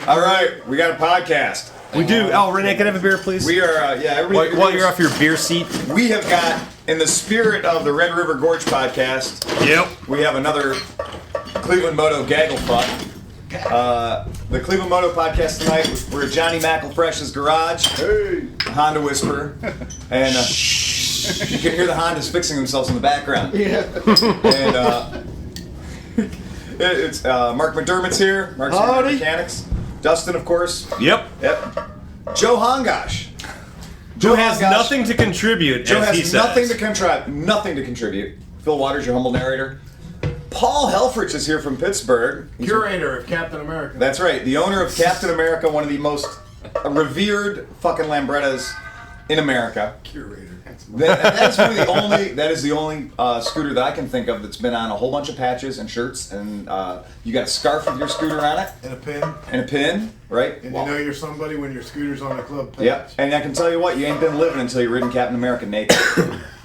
All right, we got a podcast. We do. Oh, Renee, can I have a beer, please? We are, everybody. While you're off your beer seat. We have got, in the spirit of the Red River Gorge podcast, we have another ClevelandMoto gaggle fuck. The ClevelandMoto podcast tonight, we're at Johnny McElfresh's garage. Hey! Honda Whisperer. And you can hear the Hondas fixing themselves in the background. Yeah. And it's Mark McDermott's here. Mark's here from Mechanics. Dustin, of course. Yep. Joe Hongosh. Joe has nothing to contribute. Joe as has nothing to contribute. Phil Waters, your humble narrator. Paul Helfrich is here from Pittsburgh. He's curator of Captain America. That's right. The owner of Captain America, one of the most revered fucking Lambrettas in America. Curator. That is the only scooter that I can think of that's been on a whole bunch of patches and shirts, and you got a scarf with your scooter on it. And a pin. And a pin, right? And you know you're somebody when your scooter's on the club patch. Yep. And I can tell you what, you ain't been living until you've ridden Captain America naked.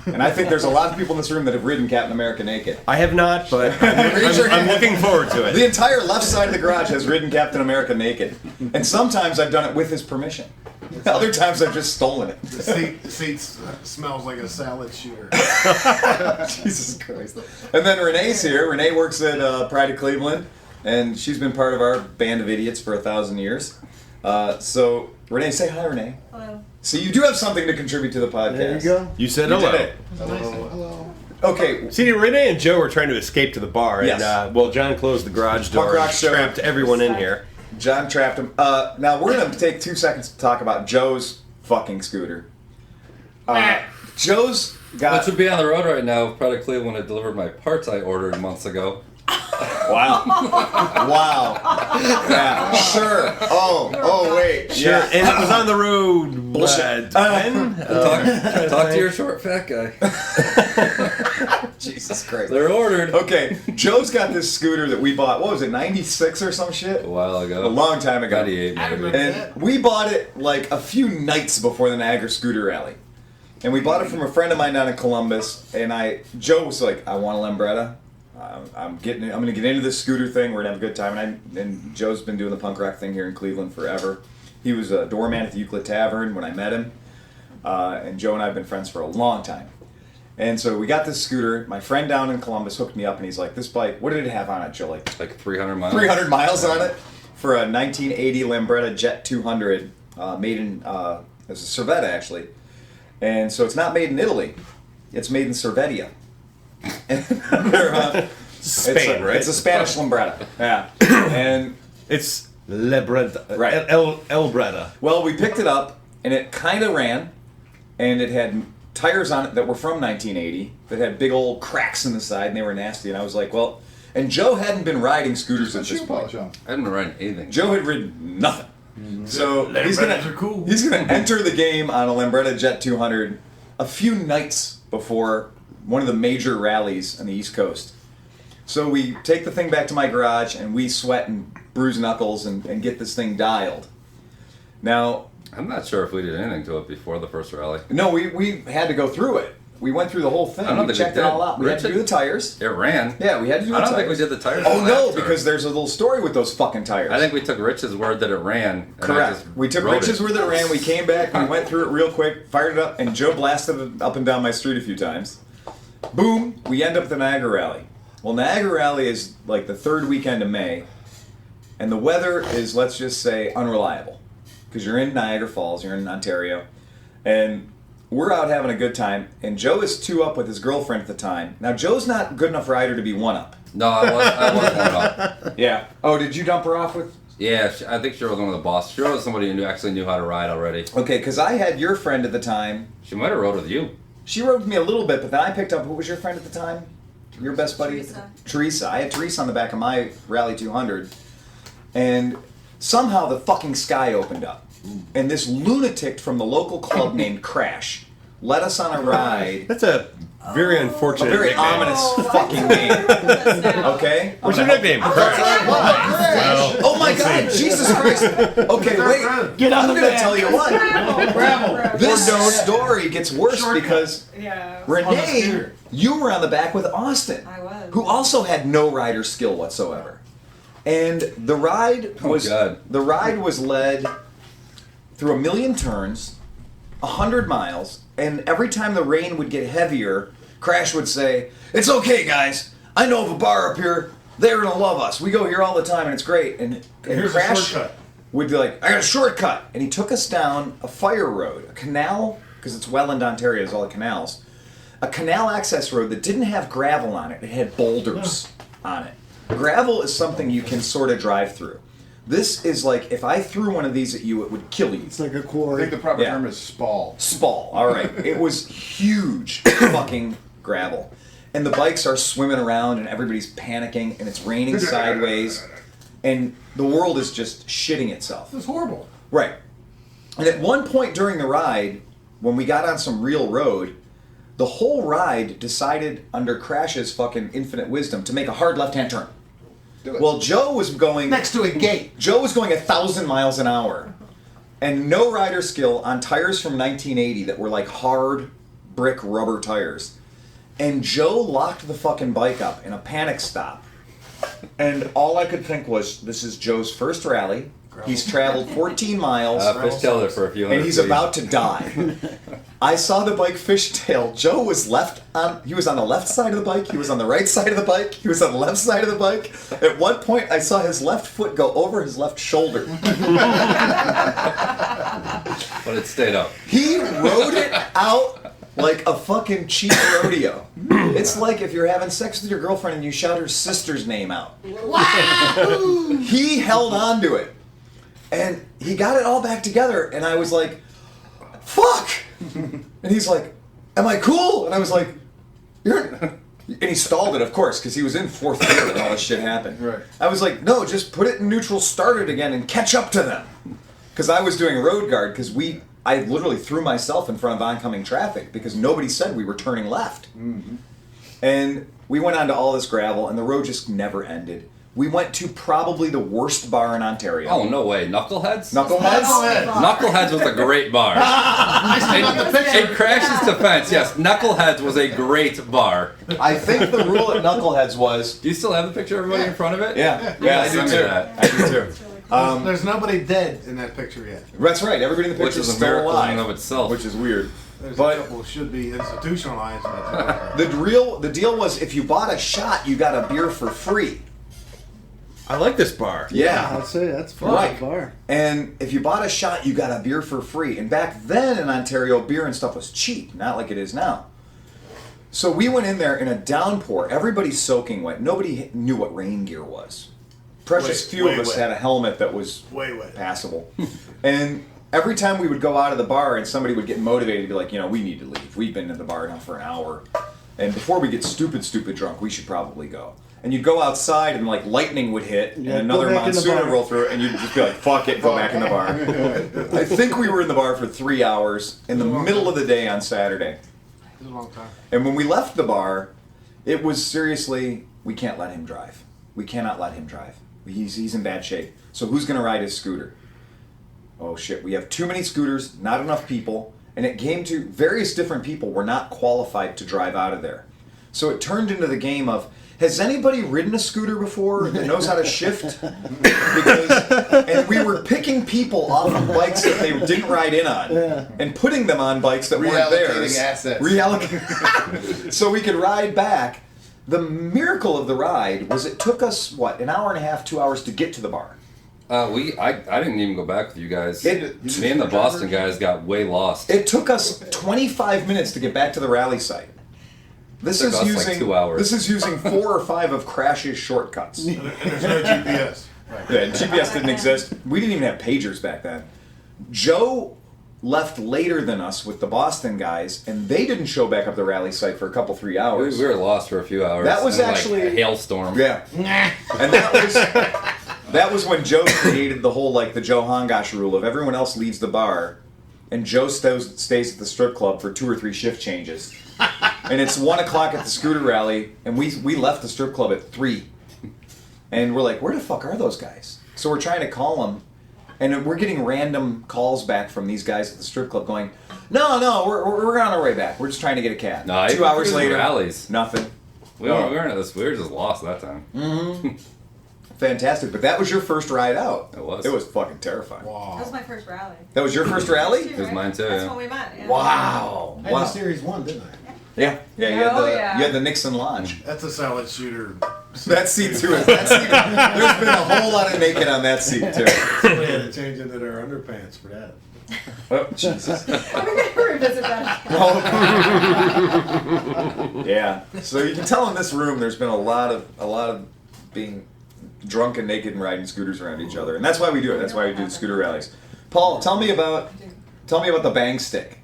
And I think there's a lot of people in this room that have ridden Captain America naked. I have not, but I'm looking forward to it. The entire left side of the garage has ridden Captain America naked. And sometimes I've done it with his permission. Other times I've just stolen it. The seat smells like a salad shooter. Jesus Christ. And then Renee's here. Renee works at Pride of Cleveland, and she's been part of our band of idiots for 1,000 years. So, Renee, say hi, Renee. Hello. See, you do have something to contribute to the podcast. There you go. You said hello. Did it. Hello. Okay. See, Renee and Joe were trying to escape to the bar, Yes. And John closed the garage door and trapped everyone in here. John trapped him. Now, we're going to take 2 seconds to talk about Joe's fucking scooter. Joe's got... Which would be on the road right now. Pride of Cleveland had delivered my parts I ordered months ago. Wow. Yeah, sure. Oh, wait. Sure. Yeah. And it was on the road. Bullshit. 10? Talk to your short, fat guy. Jesus Christ. They're ordered. Okay, Joe's got this scooter that we bought, what was it, 96 or some shit? A while ago. A long time ago. 98 maybe. And we bought it like a few nights before the Niagara Scooter Rally. And we bought it from a friend of mine down in Columbus, and Joe was like, I want a Lambretta. I'm going to get into this scooter thing. We're going to have a good time. And Joe's been doing the punk rock thing here in Cleveland forever. He was a doorman at the Euclid Tavern when I met him. And Joe and I have been friends for a long time. And so we got this scooter. My friend down in Columbus hooked me up, and he's like, this bike, what did it have on it, Joe? Like 300 miles. 300 miles on it for a 1980 Lambretta Jet 200 made in, it's a Cervetta, actually. And so it's not made in Italy. It's made in Cervetia. Spain, right? It's a Spanish Lambretta. Yeah. And it's Lebretta. Right. El Bretta. Well, we picked it up, and it kind of ran, and it had tires on it that were from 1980 that had big old cracks in the side, and they were nasty. And I was like, well, and Joe hadn't been riding scooters at this point. I hadn't been riding anything. Joe had ridden nothing. So he's cool. gonna enter the game on a Lambretta Jet 200 a few nights before one of the major rallies on the East Coast. So we take the thing back to my garage, and we sweat and bruise knuckles and get this thing dialed. Now, I'm not sure if we did anything to it before the first rally. no, we had to go through it. We went through the whole thing. I don't We think checked we it did. all out. We had to do the tires. It ran. Yeah, we had to do the I tires. don't think we did the tires. Oh, no, after. because there's a little story with those fucking tires. I think we took Rich's word that it ran. And Correct. We took Rich's word that it ran, we came back, we went through it real quick, fired it up, and Joe blasted it up and down my street a few times. Boom, we end up at the Niagara Rally. Well, Niagara Rally is like the third weekend of May, and the weather is, let's just say, unreliable. Because you're in Niagara Falls, you're in Ontario, and we're out having a good time, and Joe is 2-up with his girlfriend at the time. Now, Joe's not good enough rider to be 1-up. No, I wasn't one up. Yeah. Oh, did you dump her off with... Yeah, I think she was one of the bosses. She was somebody who actually knew how to ride already. Okay, because I had your friend at the time. She might have rode with you. She rode with me a little bit, but then I picked up... Who was your friend at the time? Your best buddy? Teresa. I had Teresa on the back of my Rally 200. And somehow the fucking sky opened up. And this lunatic from the local club named Crash led us on a ride. That's a very unfortunate A very nickname. ominous fucking name. Okay? What's your nickname? Well, Oh my god, Jesus Christ. Okay, wait. Get I'm going to tell you what. Gravel. This story gets worse because Yeah. Renee, you were on the back with Austin. I was. Who also had no rider skill whatsoever. And the ride was God. the ride was led through 1,000,000 turns, 100 miles, and every time the rain would get heavier, Crash would say, "It's okay, guys. I know of a bar up here. They're gonna love us. We go here all the time, and it's great." And Here's a Crash shortcut. would be like, "I got a shortcut," and he took us down a fire road, a canal, because it's Welland, Ontario, is all the canals. A canal access road that didn't have gravel on it. It had boulders on it. Gravel is something you can sort of drive through. This is like, if I threw one of these at you, it would kill you. It's like a I quarry. think the proper Yeah. term is spall. Spall, all right. It was huge fucking gravel. And the bikes are swimming around and everybody's panicking and it's raining sideways and the world is just shitting itself. It's horrible. Right. And at one point during the ride, when we got on some real road, the whole ride decided, under Crash's fucking infinite wisdom, to make a hard left-hand turn. Do it. Well, Joe was going... Next to a gate. Joe was going 1,000 miles an hour, and no rider skill on tires from 1980 that were like hard brick rubber tires. And Joe locked the fucking bike up in a panic stop. And all I could think was, this is Joe's first rally. He's traveled 14 miles. Fishtailed it for a few hundred And he's feet. about to die. I saw the bike fishtail. Joe was he was on the left side of the bike, he was on the right side of the bike, he was on the left side of the bike. At one point I saw his left foot go over his left shoulder. But it stayed up. He rode it out like a fucking cheap rodeo. It's like if you're having sex with your girlfriend and you shout her sister's name out. He held on to it. And he got it all back together, and I was like, fuck! And he's like, am I cool? And I was like, you're... And he stalled it, of course, because he was in fourth gear when all this shit happened. Right. I was like, no, just put it in neutral, start it again, and catch up to them. Because I was doing road guard, because I literally threw myself in front of oncoming traffic, because nobody said we were turning left. Mm-hmm. And we went onto all this gravel, and the road just never ended. We went to probably the worst bar in Ontario. Oh, no way. Knuckleheads? Knuckleheads? Knuckleheads was a great bar. In Crash's defense, yes, Knuckleheads was a great bar. I think the rule at Knuckleheads was... Do you still have the picture of everybody in front of it? Yeah, I do Send me too. that. I do too. There's nobody dead in that picture yet. That's right. Everybody in the Which picture is is a still miracle alive, in and of itself. which is weird. There's a But couple should be institutionalized. In the deal was, if you bought a shot, you got a beer for free. I like this bar. Yeah. I'd say that's fun. Right. Bar. And if you bought a shot, you got a beer for free. And back then in Ontario, beer and stuff was cheap, not like it is now. So we went in there in a downpour. Everybody's soaking wet. Nobody knew what rain gear was. Precious few of us had a helmet that was way wet. passable. And every time we would go out of the bar and somebody would get motivated to be like, we need to leave. We've been in the bar now for an hour. And before we get stupid drunk, we should probably go. And you'd go outside and like lightning would hit and another monsoon would roll through and you'd just be like, fuck it, go back in the bar. I think we were in the bar for 3 hours in the middle of the day on Saturday. It was a long time. And when we left the bar, it was seriously, we can't let him drive. We cannot let him drive. He's in bad shape. So who's going to ride his scooter? Oh shit, we have too many scooters, not enough people, and it came to various different people were not qualified to drive out of there. So it turned into the game of, has anybody ridden a scooter before that knows how to shift? And we were picking people off of bikes that they didn't ride in on and putting them on bikes that weren't theirs. Assets. Reallocating. So we could ride back. The miracle of the ride was it took us, an hour and a half, 2 hours to get to the bar. I didn't even go back with you guys. It- Me and the Boston guys got way lost. It took us 25 minutes to get back to the rally site. This Took is us, like, using 2 hours. This is using 4 or 5 of Crash's shortcuts. And there's no GPS. Yeah, GPS didn't exist. We didn't even have pagers back then. Joe left later than us with the Boston guys, and they didn't show back up the rally site for a couple, 3 hours. We were lost for a few hours. That was and, actually- like, a hailstorm. Yeah. And that was when Joe created the whole, the Joe Hongosh rule of everyone else leaves the bar, and Joe stays at the strip club for 2 or 3 shift changes. And it's 1 o'clock at the scooter rally, and we left the strip club at 3. And we're like, where the fuck are those guys? So we're trying to call them, and we're getting random calls back from these guys at the strip club going, no, we're on our way back. We're just trying to get a cab. No, 2 hours through the later, rallies. nothing. We were just lost that time. fantastic. But that was your first ride out. It was. It was fucking terrifying. Wow. That was my first rally. That was your first rally? Too, It was right? mine too, That's yeah. when we met. Yeah. Wow. I had Wow. the Series 1, didn't I? Yeah. Yeah. You had Oh, the yeah. you had the Nixon Lodge. That's a solid shooter. That seat too. That seat. There's been a whole lot of naked on that seat too. Somebody had to change into their underpants for that. Oh Jesus. I'm gonna revisit that. Yeah. So you can tell in this room, there's been a lot of being drunk and naked and riding scooters around each other, and that's why we do it. That's why we do the scooter rallies. Paul, tell me about the bang stick.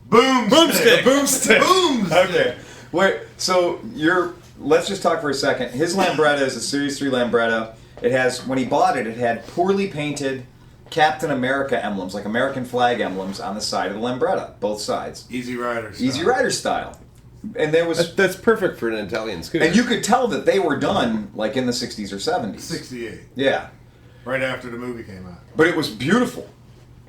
Boomstick. The boomstick. Boomstick. Okay. Wait. So let's just talk for a second. His Lambretta is a Series 3 Lambretta. It has, when he bought it, it had poorly painted Captain America emblems, like American flag emblems, on the side of the Lambretta, both sides. Easy Rider style. Easy Rider style. And there was, That's perfect for an Italian scooter. and you could tell that they were done like in the 60s or 70s. 68. Yeah. Right after the movie came out. But it was beautiful.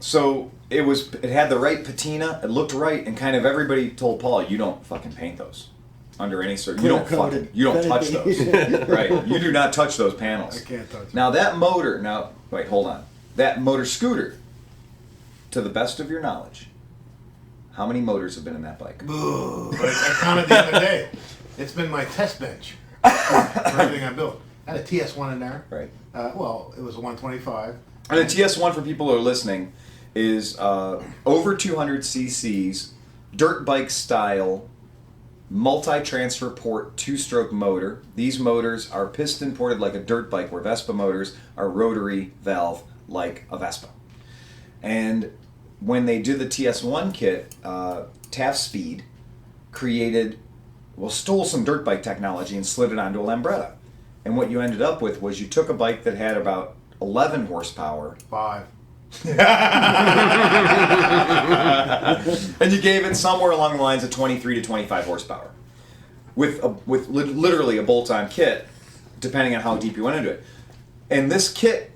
So it had the right patina, it looked right, and kind of everybody told Paul, you don't fucking paint those under any you don't touch those. Right. You do not touch those panels. I can't touch Now that motor, wait, hold on. That motor scooter, to the best of your knowledge, how many motors have been in that bike? Boo. I counted the other day. It's been my test bench for everything I built. I had a TS1 in there. Right. Well, it was a 125. And the TS1, for people who are listening, is over 200 cc's, dirt bike style, multi-transfer port 2-stroke motor. These motors are piston ported like a dirt bike, where Vespa motors are rotary valve like a Vespa. And when they did the TS1 kit, Taft Speed stole some dirt bike technology and slid it onto a Lambretta. And what you ended up with was you took a bike that had about 11 horsepower 5. and you gave it somewhere along the lines of 23 to 25 horsepower with literally a bolt-on kit, depending on how deep you went into it. And this kit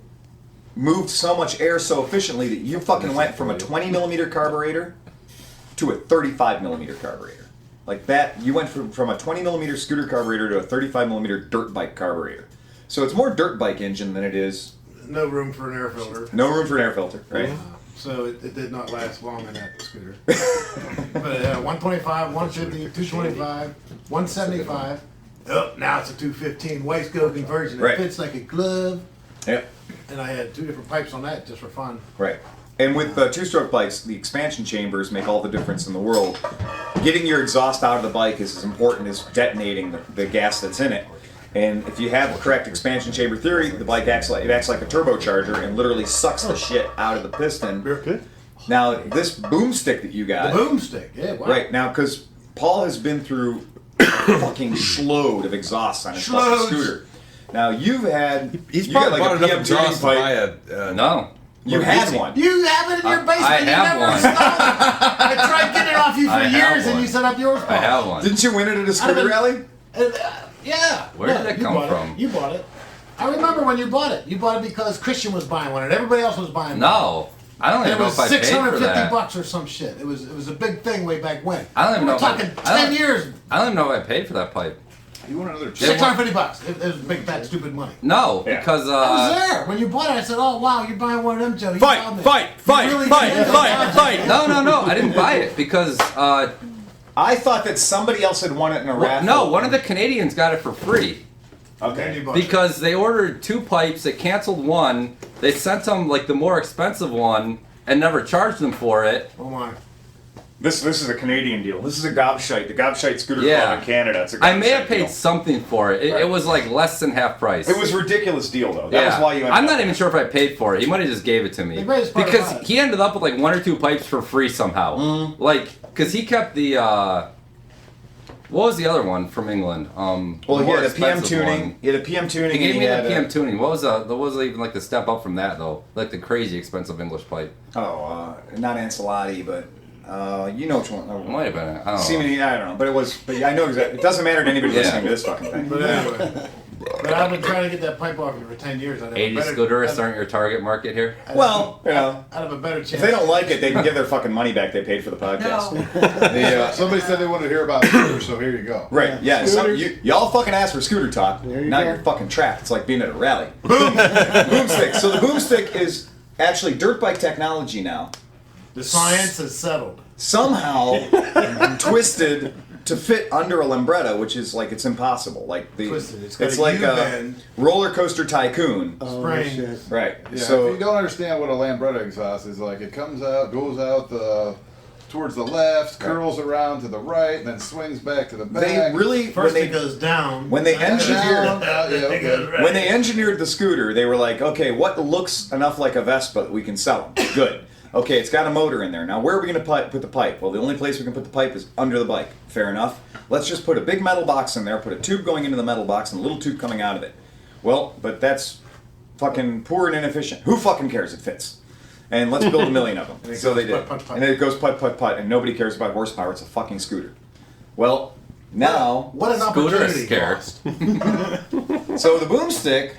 moved so much air so efficiently that you fucking went from a 20 millimeter carburetor to a 35 millimeter carburetor. Like that, you went from a 20 millimeter scooter carburetor to a 35 millimeter dirt bike carburetor. So it's more dirt bike engine than it is. No room for an air filter. No room for an air filter, right? So it did not last long in that scooter. But 125, 150, 225, 175. Oh, now it's a 215 waistcoat conversion. It Right. fits like a glove. Yep. And I had 2 different pipes on that just for fun. Right. And with 2-stroke bikes, the expansion chambers make all the difference in the world. Getting your exhaust out of the bike is as important as detonating the gas that's in it. And if you have the correct expansion chamber theory, the bike acts like a turbocharger and literally sucks the shit out of the piston. Good. Now, this boomstick that you got, The boomstick, yeah, wow. right now, because Paul has been through a fucking schload of exhausts on his fucking Schloads. scooter. Now you've had He's you got probably like bought a enough PM tuning exhaust to buy pipe. a... No. You had one. You have it in your basement. I you have never one. installed it. I tried getting it off you for I have years, and one. you set up yours. I have one. Didn't you win it at a I'd scooter have been- rally? Yeah. Where did that you come bought it. from? You bought it. I remember when you bought it. You bought it because Christian was buying one, and everybody else was buying one. No. I don't And even it know was if I paid for that. $650 or some shit. It was a big thing way back when. I don't even know We're if I- talking I 10 don't- years. I don't even know if I paid for that pipe. You want another $650. It was big fat stupid money. No, Yeah. because I was there when you bought it. I said, "Oh wow, you're buying one of them, Joe." You Fight, found it. fight, You fight, really fight, did. fight, fight. no, I didn't buy it because I thought that somebody else had won it in a raffle. no, one of the Canadians got it for free Then Okay. you bought it. because they ordered 2 pipes. They canceled one. They sent them like the more expensive one and never charged them for it. Oh my. This is a Canadian deal. This is a Gobshite, the Gobshite Scooter Yeah. Club in Canada. It's a I may Gobshite have paid deal. something for it. It was like less than half price. It was a ridiculous deal though. That was why you. I'm not even sure if I paid for it. He might have just gave it to me The greatest part because about it. he ended up with like 1 or 2 pipes for free somehow. Like, because he kept the what was the other one from England? Well, the he more had a PM expensive tuning. one. He had a PM tuning. He gave and me the had PM tuning. What was even like the step up from that though? Like the crazy expensive English pipe. Not Ancelotti, but you know which one. It might have been. I don't know. Siemens, I don't know, but it was. But I know exactly. It doesn't matter to anybody Yeah. listening to this fucking thing. But anyway, But I've been trying to get that pipe off you for 10 years. I'd have 80 a better, scooters aren't your target market here? Well, you know, I'd have a better chance. if they don't like it, they can give their fucking money back they paid for the podcast. No. Somebody said they wanted to hear about scooters, so here you go. Right, yeah. Y'all fucking asked for scooter talk. Now you're fucking trapped. It's like being at a rally. Boomstick. So the boomstick is actually dirt bike technology now. The science is settled. Somehow twisted to fit under a Lambretta, which is like it's impossible. Like the Twisted. It's got a like U-bend. a roller coaster tycoon. Spring. shit. Right. Yeah, So if you don't understand what a Lambretta exhaust is like, it comes out, goes out towards the left, curls around to the right, then swings back to the back. they really First when it goes down. they then engineered down, then it goes right. when they engineered the scooter, they were like, okay, what looks enough like a Vespa that we can sell them? Good. Okay, it's got a motor in there. Now, where are we going to put the pipe? Well, the only place we can put the pipe is under the bike. Fair enough. Let's just put a big metal box in there, put a tube going into the metal box, and a little tube coming out of it. Well, but that's fucking poor and inefficient. Who fucking cares? It fits. And let's build a million of them. And it So goes they did. putt, putt, putt. And then it goes putt, putt, putt, and nobody cares about horsepower. It's a fucking scooter. Well, now, What an Scooter is opportunity scared. lost. so the boomstick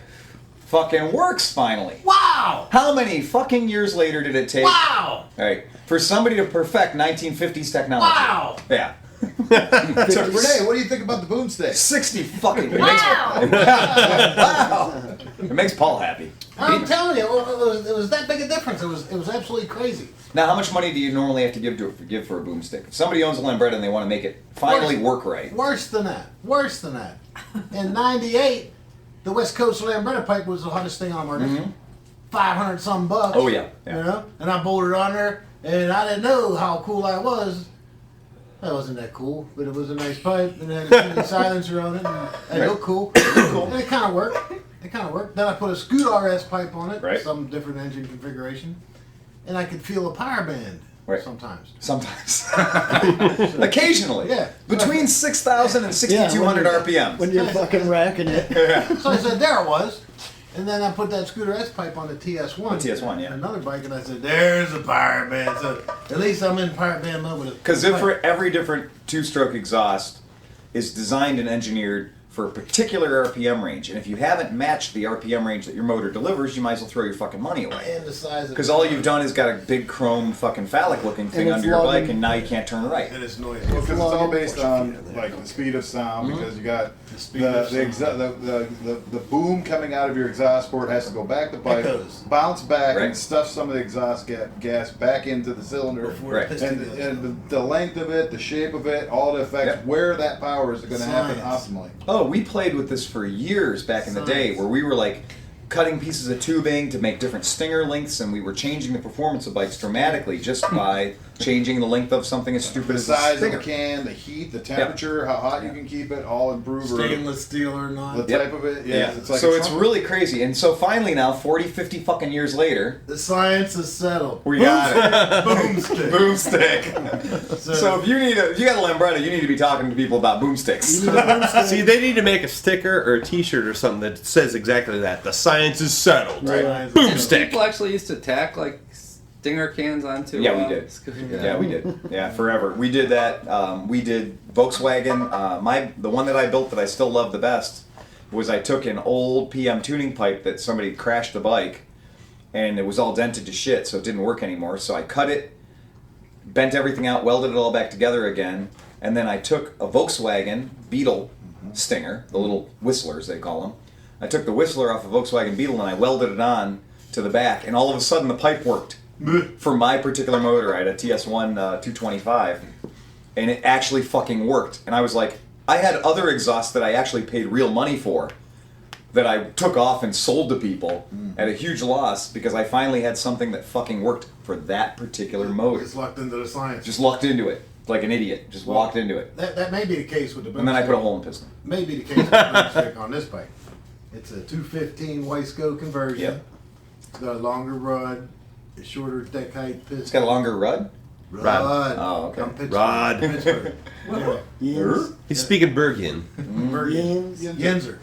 fucking works finally. Wow! How many fucking years later did it take? Wow! All right, for somebody to perfect 1950s technology. Wow! Yeah. Renee, what do you think about the boomstick? 60 fucking. Wow! Wow. It makes Paul happy. I'm telling you, it was that big a difference. It was absolutely crazy. Now, how much money do you normally have to give for a boomstick? If somebody owns a Lambretta and they want to make it finally work right. Worse than that. Worse than that. In '98, the West Coast Lambretta pipe was the hottest thing on the market. 500 some bucks. Oh, yeah, yeah. You know, and I bolted on there, and I didn't know how cool I was. That wasn't that cool, but it was a nice pipe, and it had a silencer on it, and it looked cool. And it kind of worked. Then I put a Scoot RS pipe on it, Right. some different engine configuration, and I could feel a power band Right. sometimes. Sometimes. Occasionally. Yeah. Between 6,000 and 6,200 RPM. When you're fucking racking it. So I said, there it was. And then I put that Scooter S pipe on the TS1. The TS1, yeah. Another bike, and I said, there's a power band. So at least I'm in power band mode with it. Because every different two-stroke exhaust is designed and engineered for a particular RPM range, and if you haven't matched the RPM range that your motor delivers, you might as well throw your fucking money away. And the size of Because all you've done is got a big chrome fucking phallic-looking thing it's under your logging. bike, and now you can't turn right. And it's noisy. Because it's all based on like the speed of sound. Because you got the boom coming out of your exhaust port has to go back the pipe, Echoes. bounce back, Right. and stuff some of the exhaust gas back into the cylinder. Before Right. the piston goes. And the length of it, the shape of it, all the effects, Yep. where that power is going to happen Science. optimally. Oh, we played with this for years back in the day, Science. where we were like cutting pieces of tubing to make different stinger lengths, and we were changing the performance of bikes dramatically just by changing the length of something as stupid The as a size of stinger. the can, the heat, the temperature, how hot you can keep it, all improve or Stainless steel or the not. Yep. type of it. Yeah, It's like so a it's trumpet. really crazy. And so finally now, 40, 50 fucking years later, The science is settled. we got it. Boomstick. Boomstick. So if you got a Lambretta, you need to be talking to people about boomsticks. You need a boomstick. See, they need to make a sticker or a T-shirt or something that says exactly that. The science is settled. Right. Boomstick. People actually used to tack like stinger cans onto. Yeah, we did. scooters. Yeah, we did. Yeah, forever. We did that. We did Volkswagen. The one that I built that I still love the best was I took an old PM tuning pipe that somebody crashed the bike, and it was all dented to shit, so it didn't work anymore. So I cut it, bent everything out, welded it all back together again, and then I took a Volkswagen Beetle stinger, the little whistlers they call them. I took the whistler off a Volkswagen Beetle and I welded it on to the back, and all of a sudden the pipe worked. For my particular motor, I had a TS1 225, and it actually fucking worked. And I was like, I had other exhausts that I actually paid real money for that I took off and sold to people at a huge loss because I finally had something that fucking worked for that particular motor. It's locked into the science. Just lucked into it like an idiot. Just walked into it. That may be the case with the boomstick. And then I put a hole in the piston. May be the case with the boomstick on this bike. It's a 215 Wiseco conversion. Yep. It's got a longer rod, a shorter deck height piston. It's got a longer rud. Rod. Oh, okay. From Pittsburgh. Rod. Pittsburgh. Anyway, Yins. He's speaking Bergian. Bergen. Yins. Yenzer.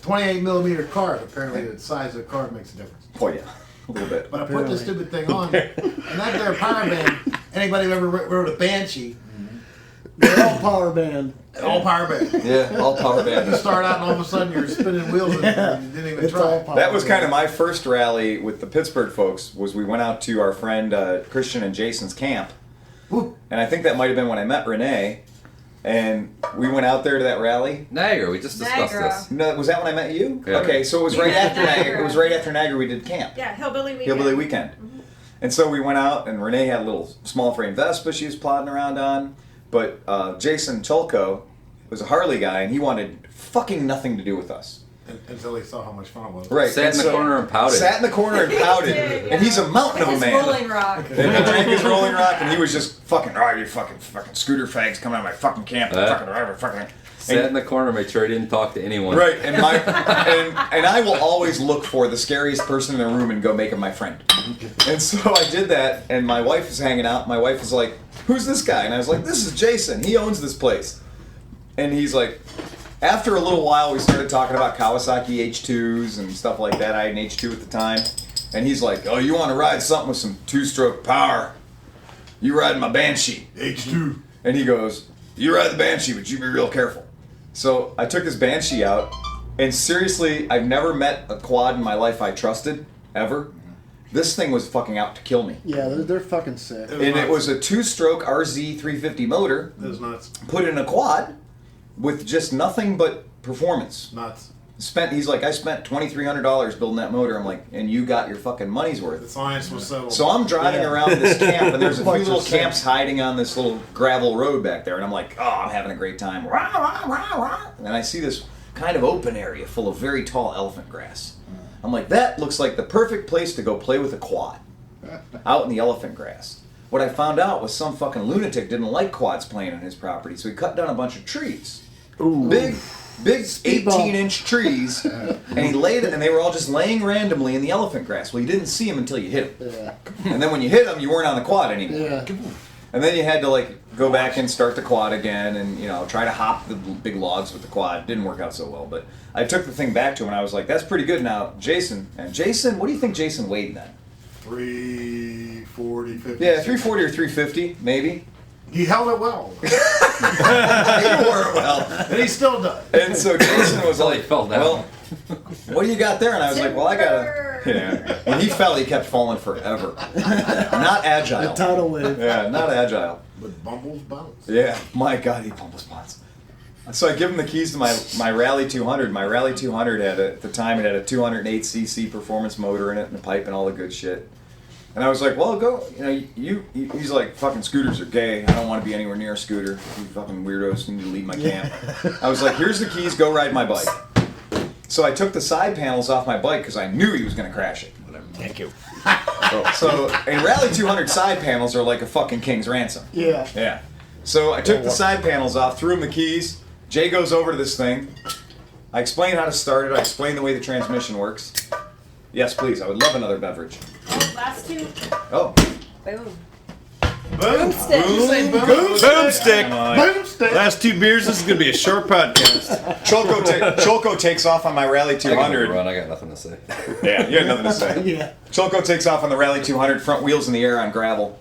28 millimeter carb. Apparently, the size of the carb makes a difference. Oh yeah, a little bit. But I put this stupid thing on, and that there power band. Anybody who ever wrote a Banshee, They're all power band. All power band. Yeah, all power You band. start out and all of a sudden you're spinning wheels and you didn't even It's try. all power That was kind band. of my first rally with the Pittsburgh folks. Was we went out to our friend Christian and Jason's camp, Woo. and I think that might have been when I met Renee, and we went out there to that rally. Niagara, we just discussed Niagara. this. No, was that when I met you? Yeah. Okay, so it was We right met after Niagara. Niagara. It was right after Niagara we did camp. Yeah, Hillbilly Weekend. Hillbilly Weekend. And so we went out, and Renee had a little small frame Vespa she was plodding around on. But Jason Cholko was a Harley guy, and he wanted fucking nothing to do with us. Until he saw how much fun it was. Right. Sat in the corner and pouted. Sat in the corner and pouted. Yeah. And he's a mountain of a His man. Rolling Rock. And he drank his Rolling Rock, and he was just fucking, oh, you fucking scooter fags coming out of my fucking camp. Fucking. Sat in the corner, made sure he didn't talk to anyone. Right, and I will always look for the scariest person in the room and go make him my friend. And so I did that, and my wife was hanging out. My wife was like, "Who's this guy?" And I was like, "This is Jason. He owns this place." And he's like, after a little while, we started talking about Kawasaki H2s and stuff like that. I had an H2 at the time, and he's like, "Oh, you want to ride something with some two-stroke power? You ride my Banshee." H2. And he goes, "You ride the Banshee, but you be real careful." So I took his Banshee out, and seriously, I've never met a quad in my life I trusted, ever. This thing was fucking out to kill me. Yeah, they're fucking sick. And it was a two-stroke RZ 350 motor, It was nuts. put in a quad, with just nothing but performance. Nuts. He's like, I spent $2,300 building that motor. I'm like, and you got your fucking money's The worth. science was settled. So I'm driving around this camp, and there's a few Like little you're saying. camps hiding on this little gravel road back there, and I'm like, oh, I'm having a great time. Rah, rah, rah, rah. And then I see this kind of open area full of very tall elephant grass. I'm like, that looks like the perfect place to go play with a quad, out in the elephant grass. What I found out was some fucking lunatic didn't like quads playing on his property, so he cut down a bunch of trees. Ooh. Big Speedball. 18-inch trees, and he laid it, and they were all just laying randomly in the elephant grass. Well, you didn't see them until you hit them. Yeah. And then when you hit them, you weren't on the quad anymore. Yeah. And then you had to like go back and start the quad again, and try to hop the big logs with the quad. Didn't work out so well, but I took the thing back to him, and I was like, "That's pretty good now, Jason." And Jason, what do you think Jason weighed then? 340, 50. Yeah, 340 or 350, maybe. He held it well. He wore it well. And he still does. And so Jason was Until he like, fell down. "Well, what do you got there?" And I was like, "Well, I Timber. gotta." Yeah. When he fell, he kept falling forever. Not The agile. tidal wave. Yeah, not agile. But Bumbles bounce. Yeah, my God, he pumped spots. So I give him the keys to my Rally 200. My Rally 200 at the time, it had a 208cc performance motor in it and a pipe and all the good shit. And I was like, well, go, he's like, fucking scooters are gay. I don't want to be anywhere near a scooter. You fucking weirdos need to leave my camp. I was like, here's the keys, go ride my bike. So I took the side panels off my bike because I knew he was going to crash it. Thank you. So, and Rally 200 side panels are like a fucking king's ransom. Yeah. Yeah. So I took the side panels off, threw him the keys. Jay goes over to this thing. I explain how to start it. I explain the way the transmission works. Yes, please. I would love another beverage. Last two. Oh. Boom. Boomstick. You say Boomstick. Boomstick. Last two beers. This is gonna be a short podcast. Cholko takes off on my Rally I got 200. run. I got nothing to say. Yeah, you had nothing to say. Yeah. Cholko takes off on the Rally 200, front wheels in the air on gravel.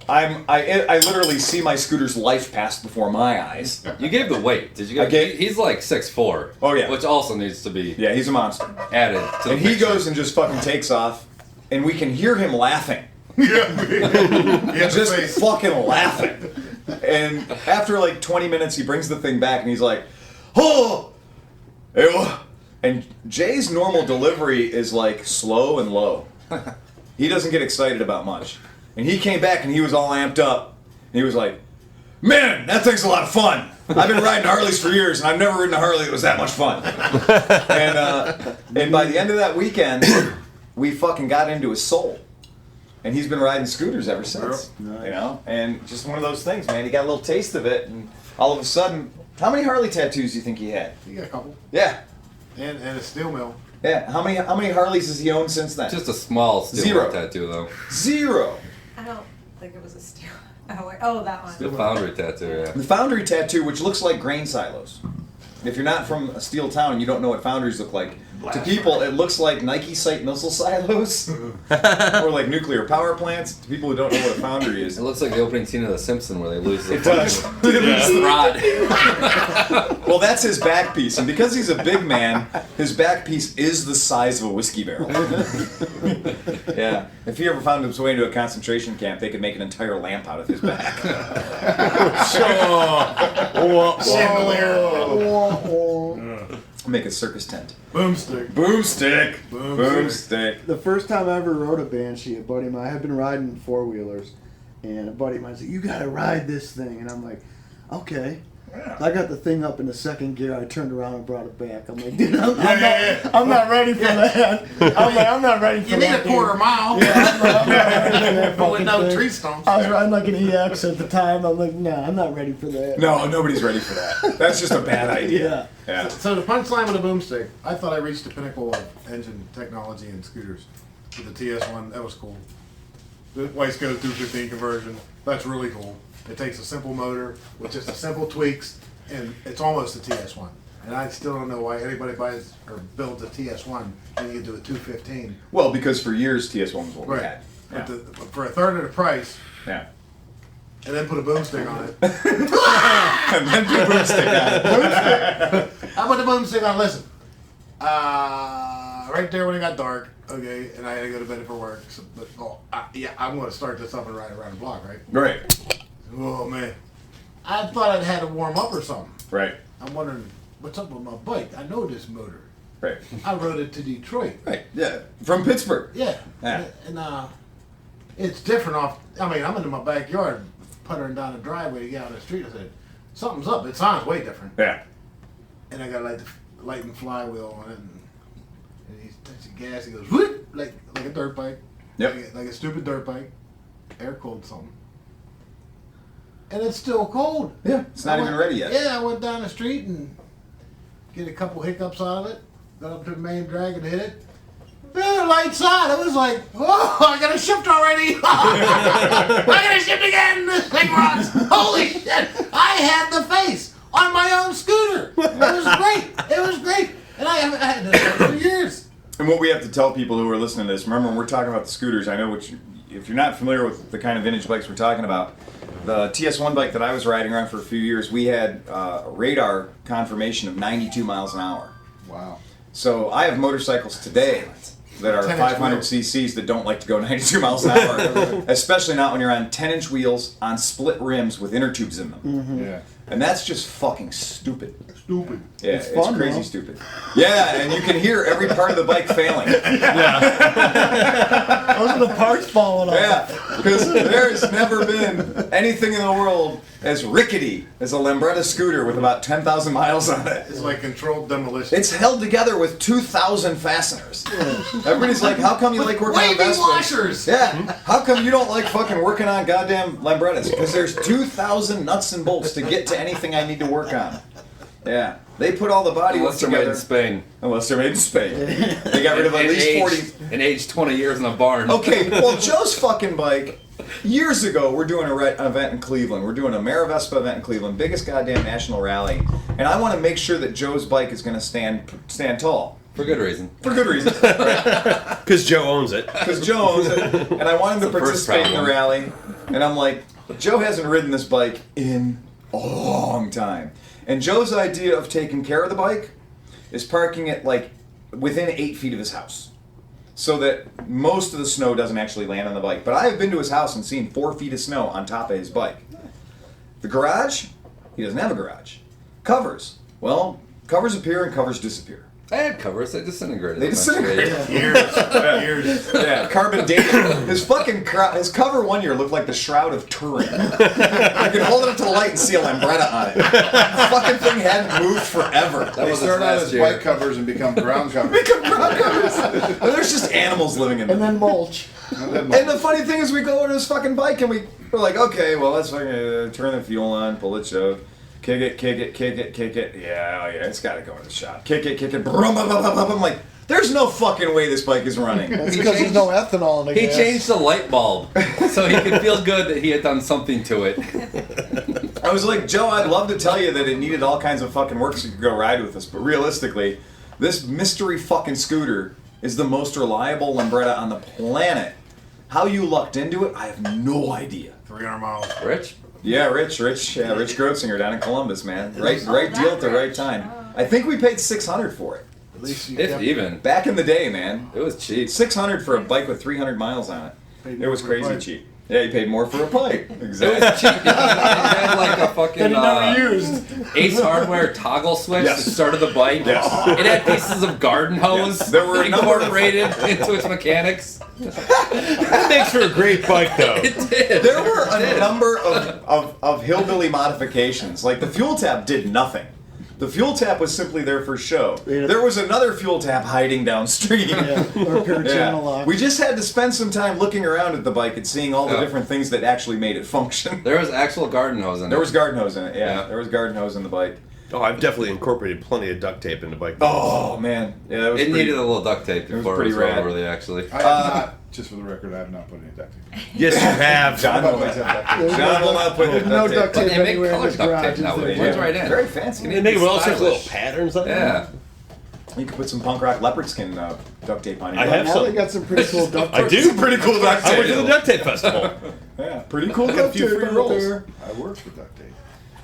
I literally see my scooter's life pass before my eyes. You gave the weight. Did you get? I gave- He's like 6'4". Oh, yeah. Which also needs to be Yeah, he's a monster. added to the And he picture. goes and just fucking takes off, and we can hear him laughing. Yeah, Just face. fucking laughing. And after like 20 minutes, he brings the thing back, and he's like, "Oh, ew." And Jay's normal delivery is like slow and low. He doesn't get excited about much. And he came back, and he was all amped up. And he was like, "Man, that thing's a lot of fun. I've been riding Harleys for years, and I've never ridden a Harley that was that much fun." And by the end of that weekend, we fucking got into his soul. And he's been riding scooters ever since. And just one of those things, man. He got a little taste of it, and all of a sudden, how many Harley tattoos do you think he had? You got a couple. Yeah, And a steel mill. yeah. How many Harleys has he owned since then? Just a small steel Zero. tattoo though. 0. I don't think it was a steel. Oh, that one. The foundry tattoo. Yeah. The foundry tattoo, which looks like grain silos. If you're not from a steel town and you don't know what foundries look like, To people, it looks like Nike site missile silos or like nuclear power plants. To people who don't know what a foundry is, It looks like the opening scene of The Simpsons where they lose the it does. rod. Well, that's his back piece, and because he's a big man, his back piece is the size of a whiskey barrel. Yeah, if he ever found his way into a concentration camp, they could make an entire lamp out of his back. Make a circus tent. Boomstick. Boomstick. Boomstick. Boomstick. The first time I ever rode a Banshee, a buddy of mine, I had been riding four-wheelers, and a buddy of mine said, "You gotta ride this thing," and I'm like, "Okay." I got the thing up in the second gear. I turned around and brought it back. I'm like, "Dude, I'm not ready for that." I'm not ready for You that. need a quarter mile. Yeah, I'm not ready for that But fucking with no thing. tree stumps. I was riding like an EX at the time. I'm like, "Nah, I'm not ready for that." No, nobody's ready for that. That's just a bad idea. Yeah. Yeah. So the punchline with a boomstick, I thought I reached the pinnacle of engine technology in scooters. With the TS1, that was cool. The Wiseco 215 conversion, that's really cool. It takes a simple motor with just a simple tweaks, and it's almost a TS1. And I still don't know why anybody buys or builds a TS1 and you can do a 215. Well, because for years TS1 was what we had. Yeah. But for a third of the price, Yeah. and then put a boomstick on it. And then put a boomstick on it. I put the boomstick on. Listen, right there when it got dark, okay, and I had to go to bed for work. So, but I'm going to start this up and ride around the block, right? Right. Oh man, I thought I'd had to warm up or something. Right. I'm wondering what's up with my bike. I know this motor. Right. I rode it to Detroit. Right. Yeah. From Pittsburgh. Yeah. Yeah. And it's different off. I mean, I'm in my backyard, puttering down the driveway to get out on the street. I said, something's up. It sounds way different. Yeah. And I got like the light and flywheel on it, and he touches the gas. He goes whoop, like a dirt bike. Yep. Like a stupid dirt bike, air cooled something. And it's still cold. Yeah. It's not even ready yet. Yeah, I went down the street and get a couple hiccups out of it. Got up to the main drag and hit it. Yeah, lights on. It was like, whoa, I got to shift already. I got to shift again. This thing rocks. Holy shit. I had the face on my own scooter. It was great. It was great. And I had this for years. And what we have to tell people who are listening to this, remember when we're talking about the scooters, I know if you're not familiar with the kind of vintage bikes we're talking about, the TS1 bike that I was riding around for a few years, we had radar confirmation of 92 miles an hour. Wow. So I have motorcycles today that are 10-inch 500 wheels. cc's that don't like to go 92 miles an hour, especially not when you're on 10-inch wheels on split rims with inner tubes in them. Yeah. And that's just fucking stupid. Stupid. Yeah, It's fun, crazy though. stupid. Yeah, and you can hear every part of the bike failing. Those are the parts falling off. Yeah, because there's never been anything in the world as rickety as a Lambretta scooter with about 10,000 miles on it. It's like controlled demolition. It's held together with 2,000 fasteners. Everybody's like, how come you like working on waving Vespas? washers. Yeah, how come you don't like fucking working on goddamn Lambrettas? Because there's 2,000 nuts and bolts to get to anything I need to work on. Yeah, they put all the body work Unless they're made together. in Spain. Unless they're made in Spain. They got rid of at least 40. And aged 20 years in a barn. Okay, well, Joe's fucking bike. Years ago, we're doing an event in Cleveland. We're doing a Maravespa event in Cleveland, biggest goddamn national rally. And I want to make sure that Joe's bike is going to stand tall. For good reason. For good reason. Because Joe owns it. Because Joe owns it. And I want him to That's the first participate in the problem. rally. And I'm like, Joe hasn't ridden this bike in a long time. And Joe's idea of taking care of the bike is parking it like within 8 feet of his house, so that most of the snow doesn't actually land on the bike. But I have been to his house and seen 4 feet of snow on top of his bike. The garage, he doesn't have a garage. Covers, well, covers appear and covers disappear. I had covers. They disintegrated. They eventually. disintegrate. Years. Yeah, carbon dating. His fucking his cover one year looked like the Shroud of Turin. I could hold it up to the light and see a Lambretta on it. The fucking thing hadn't moved forever. They was start his out last as year. bike covers and become ground covers. And there's just animals living in And them. then mulch. And the funny thing is, we go over to his fucking bike and we're like, okay, well, let's fucking turn the fuel on, pull it, shove, kick it. Yeah, it's got to go in the shop. Kick it. Brum, bum, bum, bum, bum. I'm like, there's no fucking way this bike is running. That's because there's no ethanol in the He gas. changed the light bulb so he could feel good that he had done something to it. I was like, Joe, I'd love to tell you that it needed all kinds of fucking work so you could go ride with us, but realistically, This mystery fucking scooter is the most reliable Lambretta on the planet. How you lucked into it, I have no idea. 300 miles. Rich? Yeah, Rich Grotzinger down in Columbus, man. Right that deal at the right rich. time. Oh. I think we paid $600 for it. At least you If kept- even. Back in the day, man. It was cheap. $600 for a bike with 300 miles on it. Paid It was more for a crazy bike. cheap. Yeah, you paid more for a bike. It Exactly. was cheap because it had like a fucking used. Ace Hardware toggle switch Yes. that started the bike. Yes. It had pieces of garden hose Yes. There were a number of- incorporated into its mechanics. That makes for a great bike, though. It did. There were a number of hillbilly modifications. Like the fuel tap did nothing. The fuel tap was simply there for show. Yeah. There was another fuel tap hiding downstream. Yeah, or a pair of Yeah. channel locks. We just had to spend some time looking around at the bike and seeing all the Yeah. different things that actually made it function. There was actual garden hose in There it. was garden hose in it, yeah. Yeah. There was garden hose in the bike. Oh, I've definitely incorporated plenty of duct tape into bike. Oh, man. Yeah, that was It pretty, needed a little duct tape was before it pretty was rad. really actually. I have not, just for the record, I have not put any duct tape. Yes, you have. John I've will always not. had duct tape. There's John will not put there's the no duct duct tape. tape They make anywhere in colored this duct garage. tape is there? nowadays. Yeah. Runs right in. Very fancy. They make it with all sorts of little Stylish. patterns on it. Yeah. You could put some punk rock leopard skin duct tape on your I bike. have Now some. they got some pretty cool duct I tape. do. Pretty cool duct I tape. went to the duct tape festival. Yeah, pretty cool I got a duct few tape free out rolls. there. I worked for duct tape.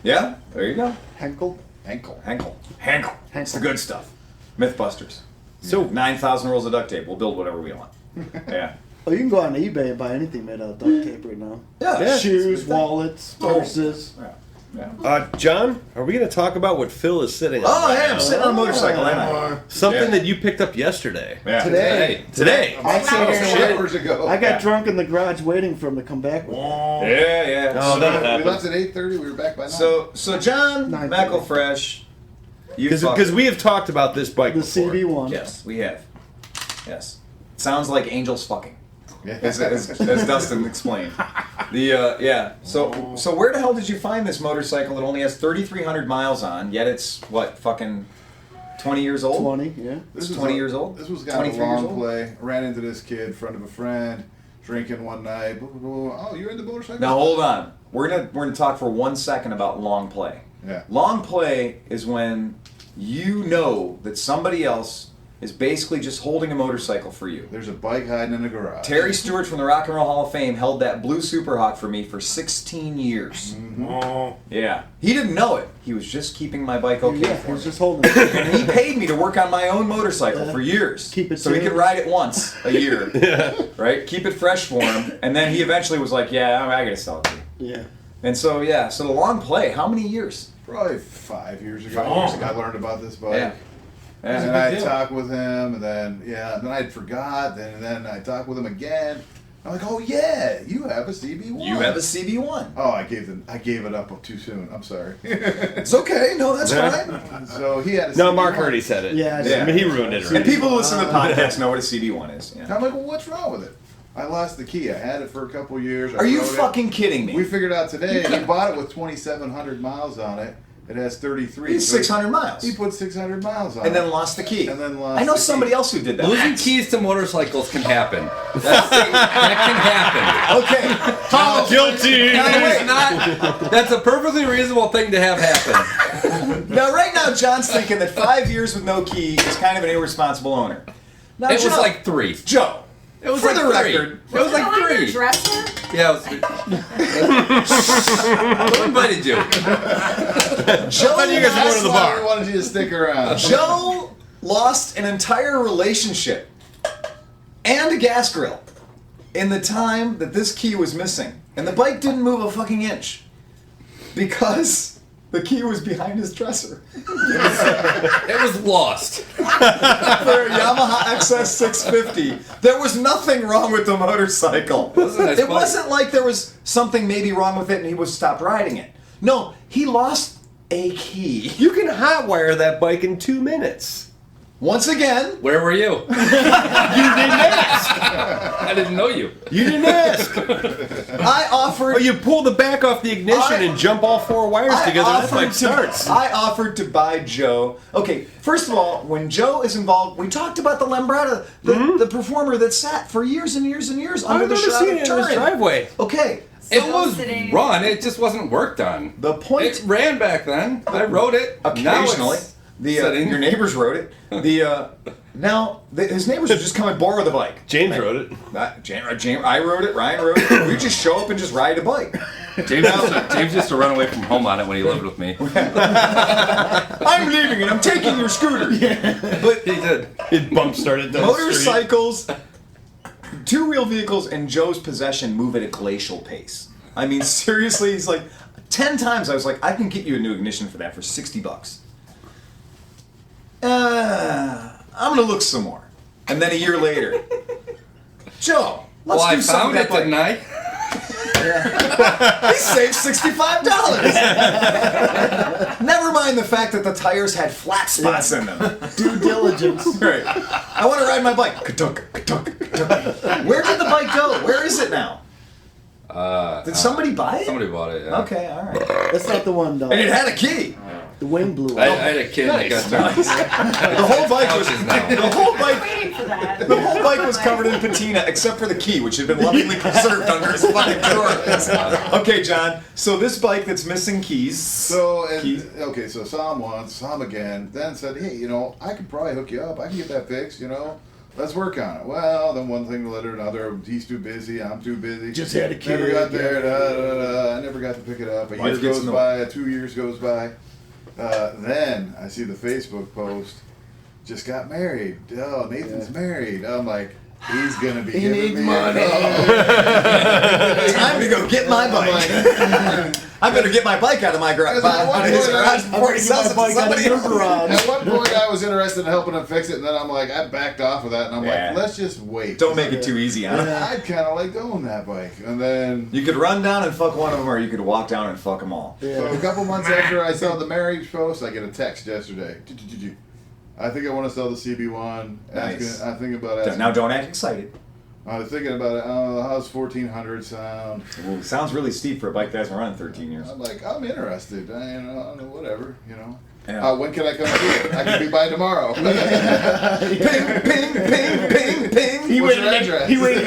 Yeah, there you go. Henkel. Ankle. Hankel. It's the good stuff. Mythbusters. So 9,000 rolls of duct tape. We'll build whatever we want. Yeah. Oh, you can go on eBay and buy anything made out of duct tape right now. Yeah. Shoes, wallets, purses. John, are we going to talk about what Phil is sitting on? Oh, right hey, now? I'm sitting on a motorcycle, ain't I? Something Yeah. that you picked up yesterday. Yeah. Today. Today. I sat here and waited. Hours ago. I got Yeah. drunk in the garage waiting for him to come back with it. Yeah. Oh, that We happened. left at 8:30. We were back by 9. So John 9:30. McElfresh, you Because we have talked about this bike The before. CB1. Yes, we have. Yes. Sounds like angels fucking. Yeah. As Dustin explained. Yeah. So where the hell did you find this motorcycle that only has 3,300 miles on, yet it's what, fucking 20 years old? 20, yeah. It's 20 years old? This was kind of a 23 years long old? play. I ran into this kid, friend of a friend, drinking one night. Blah, blah, blah. Oh, you're into motorcycles? Now hold on. We're gonna talk for 1 second about long play. Yeah. Long play is when you know that somebody else is basically just holding a motorcycle for you. There's a bike hiding in the garage. Terry Stewart from the Rock and Roll Hall of Fame held that blue Superhawk for me for 16 years. Yeah. He didn't know it. He was just keeping my bike okay Yeah, for he was me. just holding it. And he paid me to work on my own motorcycle for years. Keep it so he could tuned. ride it once a year. Right? Keep it fresh for him. And then he eventually was like, yeah, I gotta sell it to you. Yeah. And so, yeah, so the long play, how many years? Probably 5 years ago. I learned about this bike. Yeah. And Yeah. I talked with him, and then I forgot. Then I talked with him again. I'm like, oh yeah, you have a CB1. You have a CB1. Oh, I gave it up too soon. I'm sorry. It's okay. No, that's fine. So he had a No, CB1. Mark already said it. Yeah, I Yeah. I mean, he ruined it And already. people who listen to the podcast know what a CB1 is. And Yeah. I'm like, well, what's wrong with it? I lost the key. I had it for a couple years. I Are you rode it. fucking kidding me? We figured out today. He bought it with 2,700 miles on it. It has 33. He's So 600 miles. He put 600 miles on And it. then lost the key. And then lost I know the somebody key. else who did that. Losing keys to motorcycles can happen. That can happen. Okay. Guilty. It's not. That's a perfectly reasonable thing to have happen. Now, right now, John's thinking that 5 years with no key is kind of an irresponsible owner. Now, It was Joe- like 3. Joe. It was For like the 3. record, It was like Behind your 3. dresser? Yeah, it was. Who invited you? Joe, you guys were going to the That's why bar. we wanted you to stick around. Joe lost an entire relationship and a gas grill in the time that this key was missing. And the bike didn't move a fucking inch because the key was behind his dresser. It was lost. For a Yamaha XS 650, there was nothing wrong with the motorcycle. Wasn't a nice It bike. wasn't like there was something maybe wrong with it and he was stopped riding it. No, he lost a key. You can hotwire that bike in 2 minutes. Once again, Where were you? You didn't ask. I didn't know you. You didn't ask. I offered. Or you pull the back off the ignition and jump all 4 wires together. That bike starts. I offered to buy Joe. Okay, first of all, when Joe is involved, we talked about the Lambretta, the performer that sat for years and years and years under I've the never shroud seen of it in his Turin. driveway. Okay, It Still was sitting. run. It just wasn't worked on. the point. It ran back then. I rode it. Now Occasionally. it's- Your neighbors rode it. His neighbors would just come and borrow the bike. James wrote it. I rode it. Ryan rode it. We just show up and just ride a bike. James used to run away from home on it when he lived with me. I'm leaving and I'm taking your scooter. But He did. It bump started down the street. motorcycles, two-wheel vehicles in Joe's possession move at a glacial pace. I mean, seriously, he's like, 10 times I was like, I can get you a new ignition for that for $60. I'm gonna look some more. And then a year later, Joe, let's Well, I do something found it, that didn't I? He saved $65. Never mind the fact that the tires had flat spots in them. Due diligence. Right. I want to ride my bike. Ka-tunk, ka-tunk, ka-tunk. Where did the bike go? Where is it now? Did somebody buy it? Somebody bought it, yeah. Okay, all right. That's not the one, though. And it had a key. The wing blew I out. had a kid that got The whole bike was Couches now. the whole bike. Waiting for that. The whole bike was covered in patina except for the key, which had been lovingly preserved under his fucking drawer. Okay, John. So this bike that's missing keys. So Keys. so saw him once, saw him again, then said, hey, I could probably hook you up. I can get that fixed. Let's work on it. Well, then one thing led to another. He's too busy. I'm too busy. Just had a kid. Never got there. I never got to pick it up. A Life year gets goes in the by. 2 years goes by. Then I see the Facebook post. Just got married. Oh, Nathan's married. I'm like, he's gonna be giving needs me money. Time to go get my bike. I better get my bike out of my garage. Out of his garage before he sells it to somebody else. At one point, I was interested in helping him fix it, and then I'm like, I backed off of that, and I'm Yeah. like, let's just wait. Don't make it too easy on him. I'd kind of like to own that bike, and then You could run down and fuck one of them, or you could walk down and fuck them all. so a couple months after I saw the marriage post, I get a text yesterday. I think I want to sell the CB1. Nice. I think about asking. Now don't act excited. I was thinking about it. How's 1400 sound? Ooh, sounds really steep for a bike that hasn't run in 13 years. I'm like, I'm interested. Whatever. Yeah. When can I come see it? I can be by tomorrow. Ping, ping, ping, ping, ping. He What's your waited, address? he waited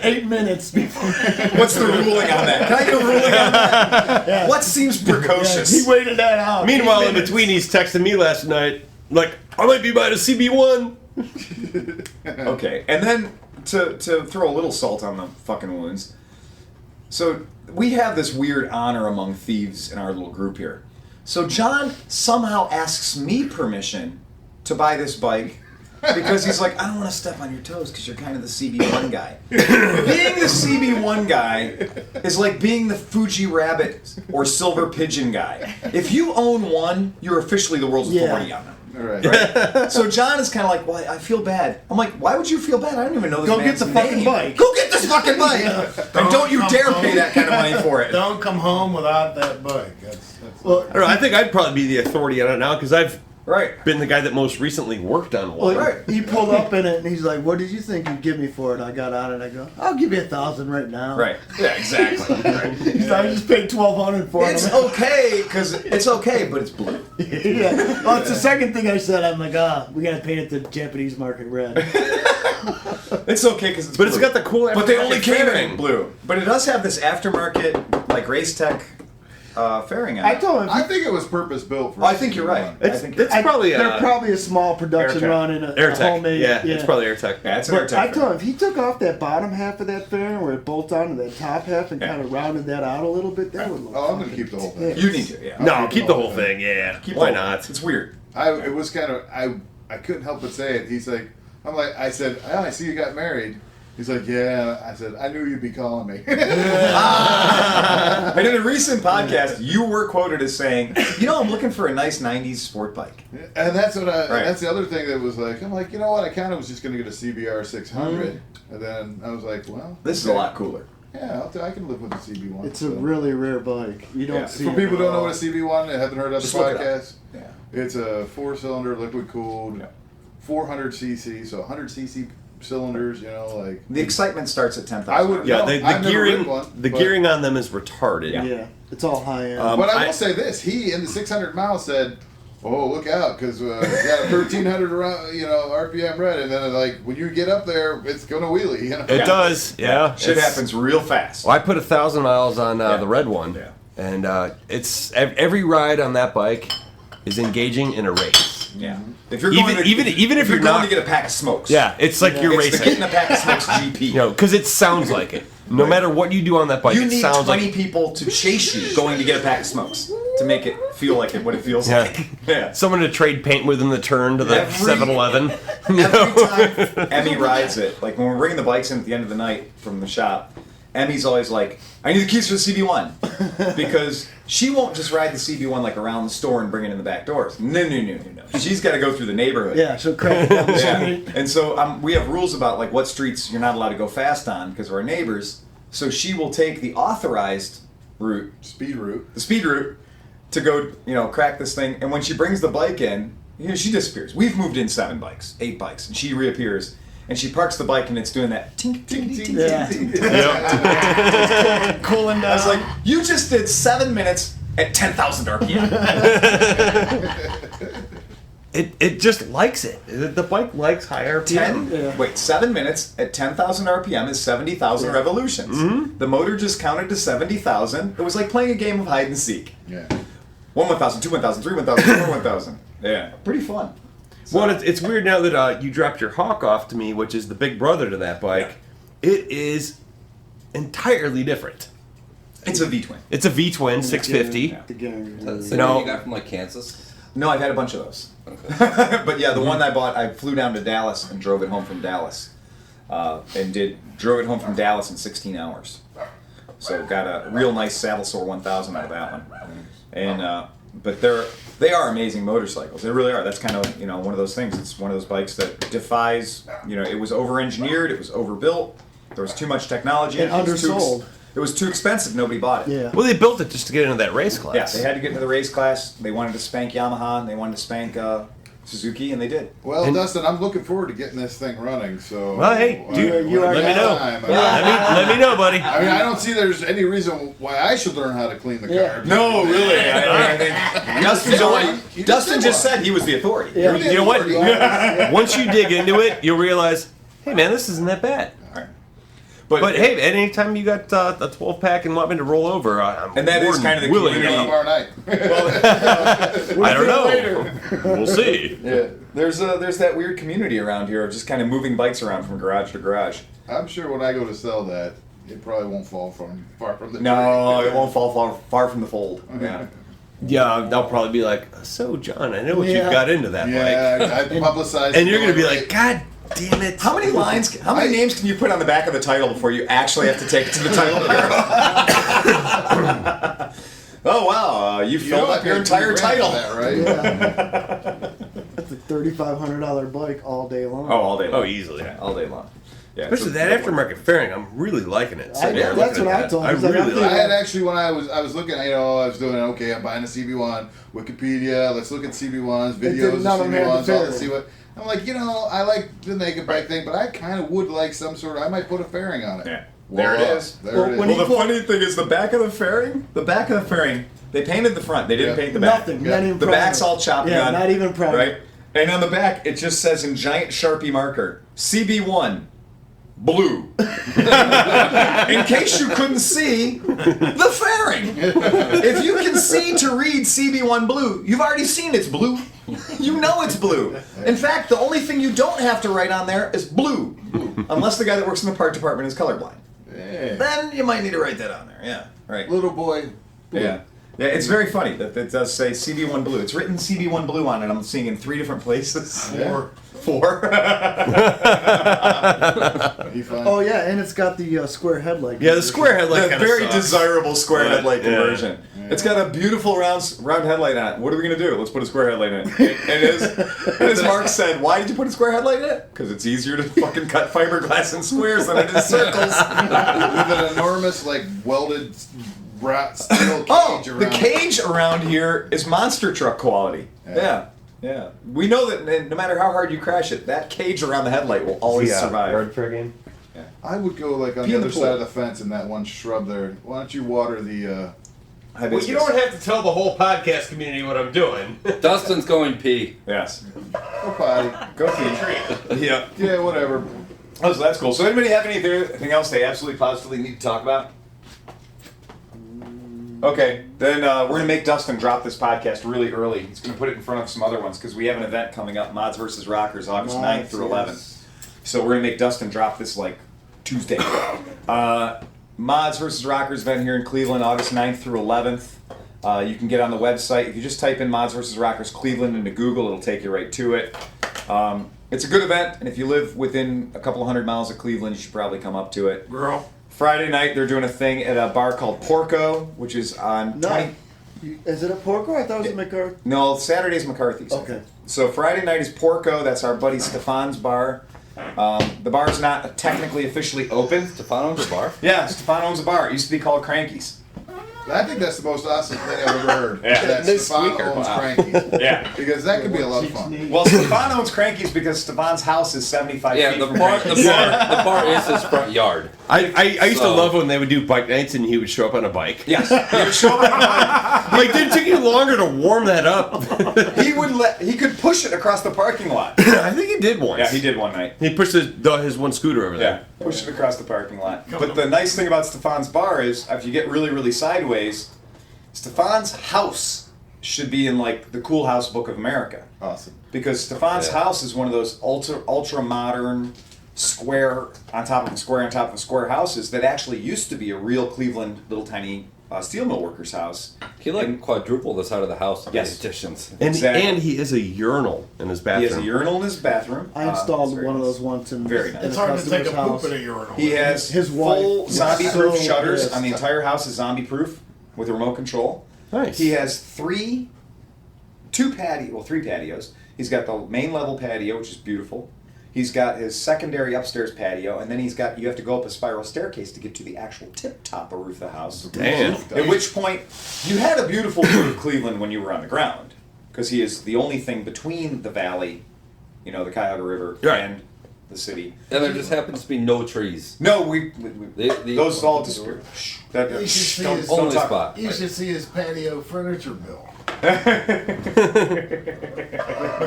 8 minutes before. What's the ruling on that? Can I get a ruling on that? What seems precocious? He waited that out. Meanwhile, 8 in minutes. between, he's texting me last night, like, I might be buying a CB1. Okay, and then to throw a little salt on the fucking wounds. So we have this weird honor among thieves in our little group here. So John somehow asks me permission to buy this bike because he's like, I don't want to step on your toes because you're kind of the CB1 guy. Being the CB1 guy is like being the Fuji Rabbit or Silver Pigeon guy. If you own one, you're officially the world's authority on them. Right. So John is kind of like, well, I feel bad. I'm like, why would you feel bad? I don't even know this Go man's get the fucking name. bike. Go get this fucking bike. And don't you come dare home. pay that kind of money for it. Don't come home without that bike. That's Well, I don't know, I think I'd probably be the authority on it now, because I've Right. been the guy that most recently worked on one. well, Right. he pulled up in it and he's like, "What did you think you'd give me for it?" I got on it. I go, "I'll give you $1,000 right now." Right. Yeah, exactly. Right. He's like, I just paid $1,200 for it. It's okay, because it's okay, but it's blue. Yeah. Well, it's the second thing I said. I'm like, we gotta paint it the Japanese market red. It's okay because it's But blue. it's got the cool But they only aftermarket came fairing. in blue. But it does have this aftermarket, like, race tech fairing on I it. told him. I think it was purpose built for. I think you're right. CB1. I think It's probably they're probably a small production AirTech. run in a AirTech. homemade. Yeah, it's probably AirTech. Yeah, it's an But AirTech I fairing. told him if he took off that bottom half of that fairing where it bolts onto that top half and Yeah. kind of rounded that out a little bit, that would look. Oh, I'm gonna keep the whole thing. You need to, yeah. No, keep the whole thing, yeah. Keep Why the whole- not? It's weird. It was kind of I couldn't help but say it. He's like, I said, oh, I see you got married. He's like, yeah. I said, I knew you'd be calling me. And in a recent podcast, you were quoted as saying, I'm looking for a nice 90s sport bike. And that's what Right. that's the other thing that was like, I'm like, you know what? I kind of was just going to get a CBR 600. And then I was like, well. This is a lot cooler. Yeah, I can live with the CB1. It's a really rare bike. You don't Yeah. see For it people who don't know all. what a CB1, and haven't heard of Just the look it up. podcast, Yeah. it's a 4-cylinder liquid cooled, Yeah. 400 cc, so 100 cc cylinders, like. The excitement starts at 10,000. I would- Yeah, No, the I've never gearing, ridden one, the but- gearing on them is retarded. Yeah. Yeah, it's all high end. Um, But I I- will say this: he in the 600 miles said, "Oh, look out, because we got a 1300 RPM red, and then when you get up there, it's gonna wheelie." It does, yeah. Shit It's- happens real fast. Well, I put 1,000 miles on Yeah. the red one, Yeah. and it's every ride on that bike is engaging in a race. Yeah. If you're Even- going to, even if you're going not- to get a pack of smokes. Yeah, it's like you're It's the racing. getting a pack of smokes GP. You know, because it sounds like it. No Right. matter what you do on that bike, You it need sounds 20 like people to chase you going to get a pack of smokes to make it feel like what it feels Yeah. like. Yeah. someone to trade paint with in the turn to the Every- 7-Eleven. Every time Emmy rides it, like when we're bringing the bikes in at the end of the night from the shop, Emmy's always like, I need the keys for the CB1. Because she won't just ride the CB1 like around the store and bring it in the back doors. No. She's got to go through the neighborhood. Yeah, so crack it down the Yeah. street. And so we have rules about like what streets you're not allowed to go fast on because of our neighbors. So she will take the authorized route, Speed route. the speed route, to go, crack this thing. And when she brings the bike in, she disappears. We've moved in 7 bikes, 8 bikes, and she reappears. And she parks the bike and it's doing that tink, tink, tink, tink, Yeah. tink, tink. Cooling down. I was like, you just did 7 minutes at 10,000 RPM. It just likes it. The bike likes higher RPM. 10, Yeah. wait, 7 minutes at 10,000 RPM is 70,000 revolutions. Mm-hmm. The motor just counted to 70,000. It was like playing a game of hide and seek. Yeah. 1 1,000, 2 1,000, 3 1,000, 4 1,000. Yeah, pretty fun. So, Well, it's weird now that you dropped your Hawk off to me, which is the big brother to that bike. It is entirely different. it's a V-twin. It's a V-twin 650. Yeah. The gang. So No. you got from like Kansas? No, I've had a bunch of those. But yeah, the one I bought, I flew down to Dallas and drove it home from Dallas. Drove it home from Dallas in 16 hours. So got a real nice saddle sore 1000 out of that one. And but they are amazing motorcycles. They really are. That's kind of one of those things. It's one of those bikes that defies. It was over-engineered. It was overbuilt. There was too much technology. And It was too undersold. It was too expensive. Nobody bought it. Yeah. Well, they built it just to get into that race class. Yeah, they had to get into the race class. They wanted to spank Yamaha, and they wanted to spank Suzuki, and they did. Well, And- Dustin, I'm looking forward to getting this thing running. So. Well, hey, dude, you when already I let me get know. time, Let me know, buddy. I mean, I don't see there's any reason why I should learn how to clean the Yeah. car. No, really. I think Dustin just said he was the authority. Yeah. You know what? Yeah. Once you dig into it, you'll realize, hey man, this isn't that bad. But hey, at any time you got a 12-pack and want me to roll over, I'm And that is more than kind of the willing. community. Tomorrow night. I don't know. We'll see. Yeah, there's that weird community around here of just kind of moving bikes around from garage to garage. I'm sure when I go to sell that, it probably won't fall far from the No, tree. it won't fall far from the fold. Yeah. Yeah, they'll probably be like, so John, I know what Yeah. you've got into that bike. Yeah, I publicized. And you're going to be going like, God damn it. How many names can you put on the back of the title before you actually have to take it to the title bureau? Oh wow, you filled up your entire title. That, right? Yeah. That's a $3,500 bike all day long. Oh, all day long. Oh, easily. Yeah, all day long. Yeah, Especially it's a that good one. aftermarket fairing, I'm really liking it. Sitting there that's looking what at I that. told him. I He's like, really I'm like I it. had actually when I was looking, I was doing okay. I'm buying a CB1, Wikipedia. Let's look at CB1s, videos of none of them had the CB1s. All to fairing. see what. I'm like, I like the naked bike thing, but I kind of would like some sort of. I might put a fairing on it. Yeah. There it is. There Well, it is. when Well, he the funny thing is the back of the fairing, they painted the front. They didn't Yeah. paint the back. Nothing. Yeah. Not even The primer. back's all chopped Yeah, on. not even primer. Right? And on the back, it just says in giant Sharpie marker, CB1, blue. In case you couldn't see the fairing. If you can see to read CB1 blue, you've already seen it's blue. You know it's blue. In fact, the only thing you don't have to write on there is blue. Unless the guy that works in the part department is colorblind. Yeah. Then you might need to write that on there. Yeah, right. Little boy. Yeah. Yeah, it's very funny that it does say CB1 blue. It's written CB1 blue on it. I'm seeing in 3 different places. Yeah. 4. He fine. Oh yeah, and it's got the square headlight. Yeah, the square headlight The kind of very sucks. desirable square But, headlight yeah. conversion. It's got a beautiful round headlight on it. What are we going to do? Let's put a square headlight in it. And as Mark said, why did you put a square headlight in it? Because it's easier to fucking cut fiberglass in squares than it is circles. With an enormous, welded steel cage Oh, around. the cage around here is monster truck quality. Yeah. We know that no matter how hard you crash it, that cage around the headlight will always survive. Road trigging. I would go on Pee the in the other pool. side of the fence in that one shrub there. Why don't you water the? Well, you don't have to tell the whole podcast community what I'm doing. Dustin's going pee. Yes. Go potty. Go pee. Yeah. Yeah, whatever. Oh, so that's cool. So anybody have anything else they absolutely positively need to talk about? Okay, then we're going to make Dustin drop this podcast really early. He's going to put it in front of some other ones because we have an event coming up, Mods vs. Rockers, August 9th through 11th. So we're going to make Dustin drop this like Tuesday. Mods vs. Rockers event here in Cleveland, August 9th through 11th. You can get on the website. If you just type in Mods vs. Rockers Cleveland into Google, it'll take you right to it. It's a good event, and if you live within a couple 100 miles of Cleveland, you should probably come up to it. Girl. Friday night, they're doing a thing at a bar called Porco, which is on... No. Is it a Porco? I thought it was a McCarthy. No, Saturday's McCarthy's. Okay. So Friday night is Porco. That's our buddy Stefan's bar. The bar's not technically officially open. Stefan owns a bar? Yeah, Stefan owns a bar. It used to be called Cranky's. I think that's the most awesome thing I've ever heard. Yeah. That This Stefan squeaker. owns Wow. Crankies. Yeah. Because that could be a lot of fun. Well, Stefan owns Cranky's because Stefan's house is 75 Yeah, feet the from bar, Cranky's. the bar is his front yard. I used to So- love when they would do bike nights and he would show up on a bike. Yes. He would show up. Like, did it take you longer to warm that up? He could push it across the parking lot. I think he did once. Yeah, he did one night. He pushed his one scooter over Yeah, there. push it across the parking lot. But the nice thing about Stefan's bar is, if you get really, really sideways, Stefan's house should be in like the Cool House Book of America. Awesome. Because Stefan's Yeah. house is one of those ultra modern square on top of a square on top of a square houses that actually used to be a real Cleveland little tiny steel mill worker's house. He like quadrupled the side of the house with Yes. the additions. And Exactly. and he has a urinal in his He bathroom. has a urinal in his bathroom. I installed it's very one of nice. those once in Very nice. in It's a hard to take customer's a house. poop in a urinal. He has His full wife zombie-proof was so shutters pissed. on the entire house is zombie-proof with a remote control. Nice. He has three patios. He's got the main level patio, which is beautiful. He's got his secondary upstairs patio, and then you have to go up a spiral staircase to get to the actual tip-top of roof of the house. Damn. At which point, you had a beautiful view of Cleveland when you were on the ground, because he is the only thing between the valley, the Cuyahoga River, Right. and the city. And there just happens to be no trees. No, we those all just disappeared. You should see his Only talk. spot. You should see his patio furniture bill. But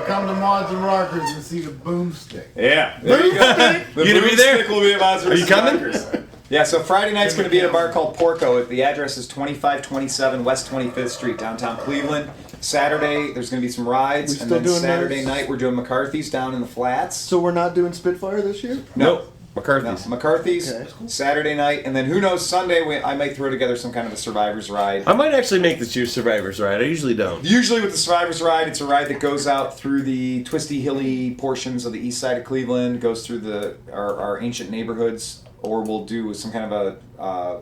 come to Mods and Rockers and see the boomstick. Yeah, there you go. The You gonna be there? boomstick will be at Mods Are you vs. coming? Rockers. Yeah, so Friday night's going to be at a bar called Porco. The address is 2527 West 25th Street, downtown Cleveland. Saturday, there's going to be some rides, We and still then doing Saturday those? night we're doing McCarthy's down in the flats. So we're not doing Spitfire this year? Nope. No, McCarthy's. McCarthy's Okay. Saturday night, and then who knows, Sunday I might throw together some kind of a Survivors ride. I might actually make this year's Survivors ride. I usually don't. Usually with the Survivors ride, it's a ride that goes out through the twisty, hilly portions of the east side of Cleveland, goes through our ancient neighborhoods, or we'll do some kind of a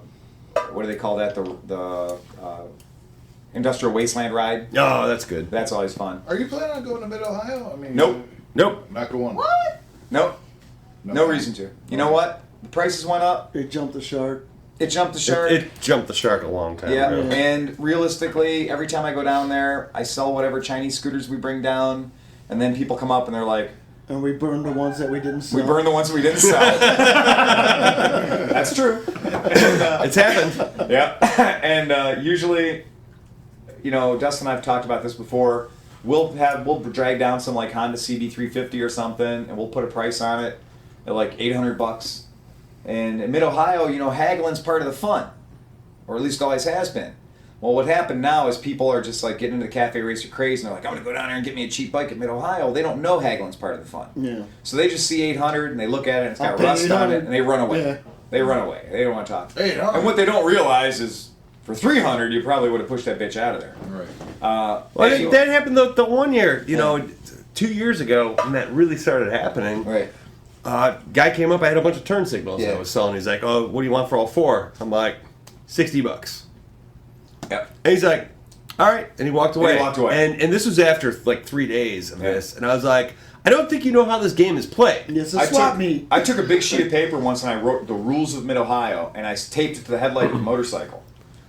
what do they call that? The industrial wasteland ride. Oh, that's good. That's always fun. Are you planning on going to Mid Ohio? I mean, Nope. Nope. Not going. What? Nope. No reason to. You know what? The prices went up. It jumped the shark. It jumped the shark. It jumped the shark a long time Yeah, ago. and realistically, every time I go down there, I sell whatever Chinese scooters we bring down, and then people come up and they're like, And we burned the ones that we didn't sell. we burn the ones that we didn't sell. That's true. It's happened. Yeah. And usually, Dustin and I have talked about this before. We'll drag down some like Honda CB350 or something, and we'll put a price on it at like $800. And in Mid Ohio, haggling's part of the fun, or at least always has been. Well, what happened now is people are just like getting into the cafe racer craze, and they're like, I'm gonna go down there and get me a cheap bike at Mid Ohio. They don't know haggling's part of the fun. Yeah. So they just see 800 and they look at it and it's I'll got pay rust on it, 800. and they run away. Yeah. They run away. They don't want to talk. 800. And what they don't realize is, for 300, you probably would have pushed that bitch out of there. Right. Well, Anyway. that happened the one year, 2 years ago, when that really started happening. Right. Guy came up, I had a bunch of turn signals Yeah. I was selling. He's like, oh, what do you want for all four? I'm like, $60. Yep. And he's like, all right. And he walked away. he walked away. And this was after like 3 days of this. And I was like, I don't think you know how this game is played. It's a swap meet. I took a big sheet of paper once and I wrote the rules of Mid Ohio and I taped it to the headlight of the motorcycle.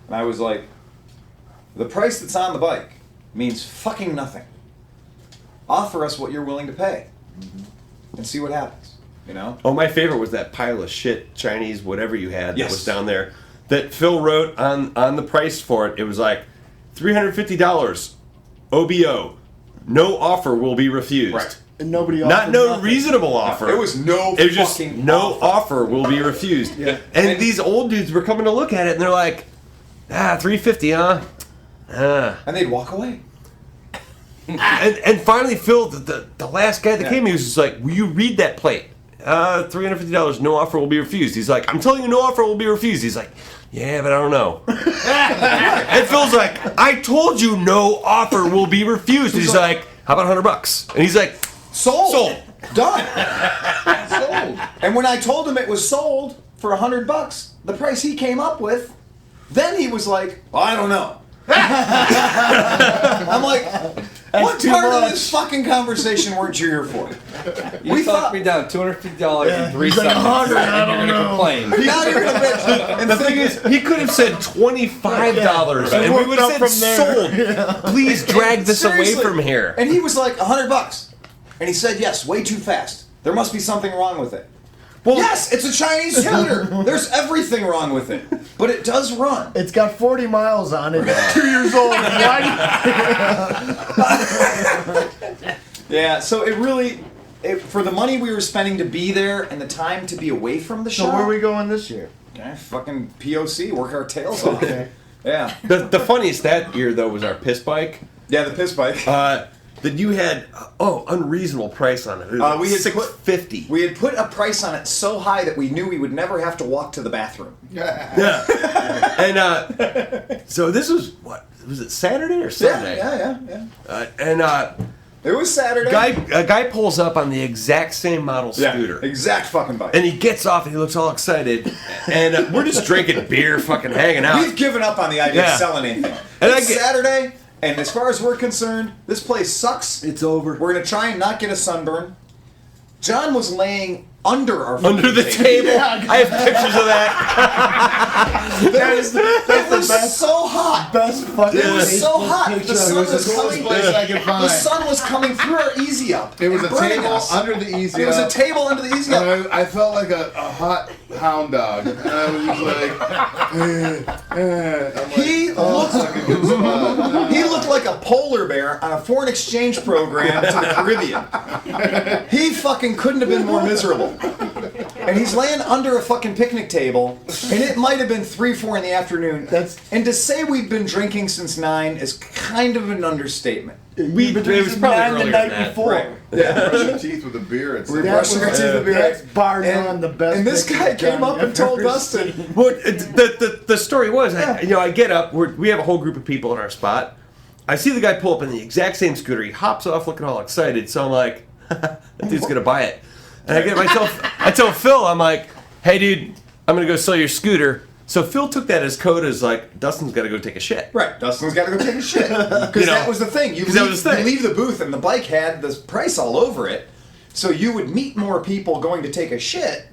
And I was like, the price that's on the bike means fucking nothing. Offer us what you're willing to pay and see what happens. Oh, my favorite was that pile of shit Chinese whatever you had Yes. that was down there. That Phil wrote on the price for it. It was like $350 OBO. No offer will be refused. Right. And nobody Not offered no nothing. reasonable offer. It was no It was just fucking no offer. offer will be refused. Yeah. And these old dudes were coming to look at it and they're like, $350, huh? And they'd walk away. And finally, Phil, the last guy that came, he was just like, will you read that plate? $350, no offer will be refused. He's like, I'm telling you, no offer will be refused. He's like, yeah, but I don't know. And Phil's like, I told you no offer will be refused. And he's like, how about $100? And he's like, Sold. Done. Sold. And when I told him it was sold for $100, the price he came up with, then he was like, well, I don't know. I'm like, what part of this fucking conversation weren't you here for? You talked me down $250 in 3 seconds. And you're going to complain. Now you're gonna bitch. And the thing is, he could have said $25, and we would have said sold. Please drag this away Seriously. from here. And he was like, $100. And he said, yes, way too fast. There must be something wrong with it. Well, yes, it's a Chinese scooter. There's everything wrong with it. But it does run. It's got 40 miles on it. It's 2 years old. Why? Yeah, so it really, for the money we were spending to be there and the time to be away from the So shop. where are we going this year? Fucking POC, work our tails off. Okay. Yeah. The funniest that year, though, was our piss bike. Yeah, the piss bike. That you had, unreasonable price on it. It was We had $650. We had put a price on it so high that we knew we would never have to walk to the bathroom. Yeah. And so this was, what, was it Saturday or Sunday? Yeah. It was Saturday. A guy pulls up on the exact same model scooter. Exact fucking bike. And he gets off and he looks all excited. And we're just drinking beer, fucking hanging out. We've given up on the idea of selling anything. And It's Saturday, and as far as we're concerned, this place sucks. It's over. We're going to try and not get a sunburn. John was laying under our Under the table. Yeah, I have pictures of that. It was so hot. Best fucking It was so Facebook hot. picture. The sun was the was coolest coming. place I could find. The sun was coming through our easy up. It was and a burning table us. under the easy It was a up. table under the easy up. And I felt like a hot hound dog. And I was just like, I'm like, He looked like a good spot. He looked like a polar bear on a foreign exchange program to the Caribbean. He fucking couldn't have been more miserable. And he's laying under a fucking picnic table, and it might have been 3, 4 in the afternoon. And to say we've been drinking since 9 is kind of an understatement. It was probably the night earlier than that. before. Right. Yeah, brush your teeth with a beer. It's We're That brushing our was- teeth with beer. That's bar none the best. And this picture guy came Johnny up and told ever Dustin, seen. Well, the story was, I get up, we have a whole group of people in our spot. I see the guy pull up in the exact same scooter. He hops off looking all excited. So I'm like, that dude's going to buy it. And I tell Phil, I'm like, hey, dude, I'm going to go sell your scooter. So Phil took that as code as like, Dustin's got to go take a shit. right, Dustin's got to go take a shit. Because that was the thing. You leave the booth and the bike had this price all over it. So you would meet more people going to take a shit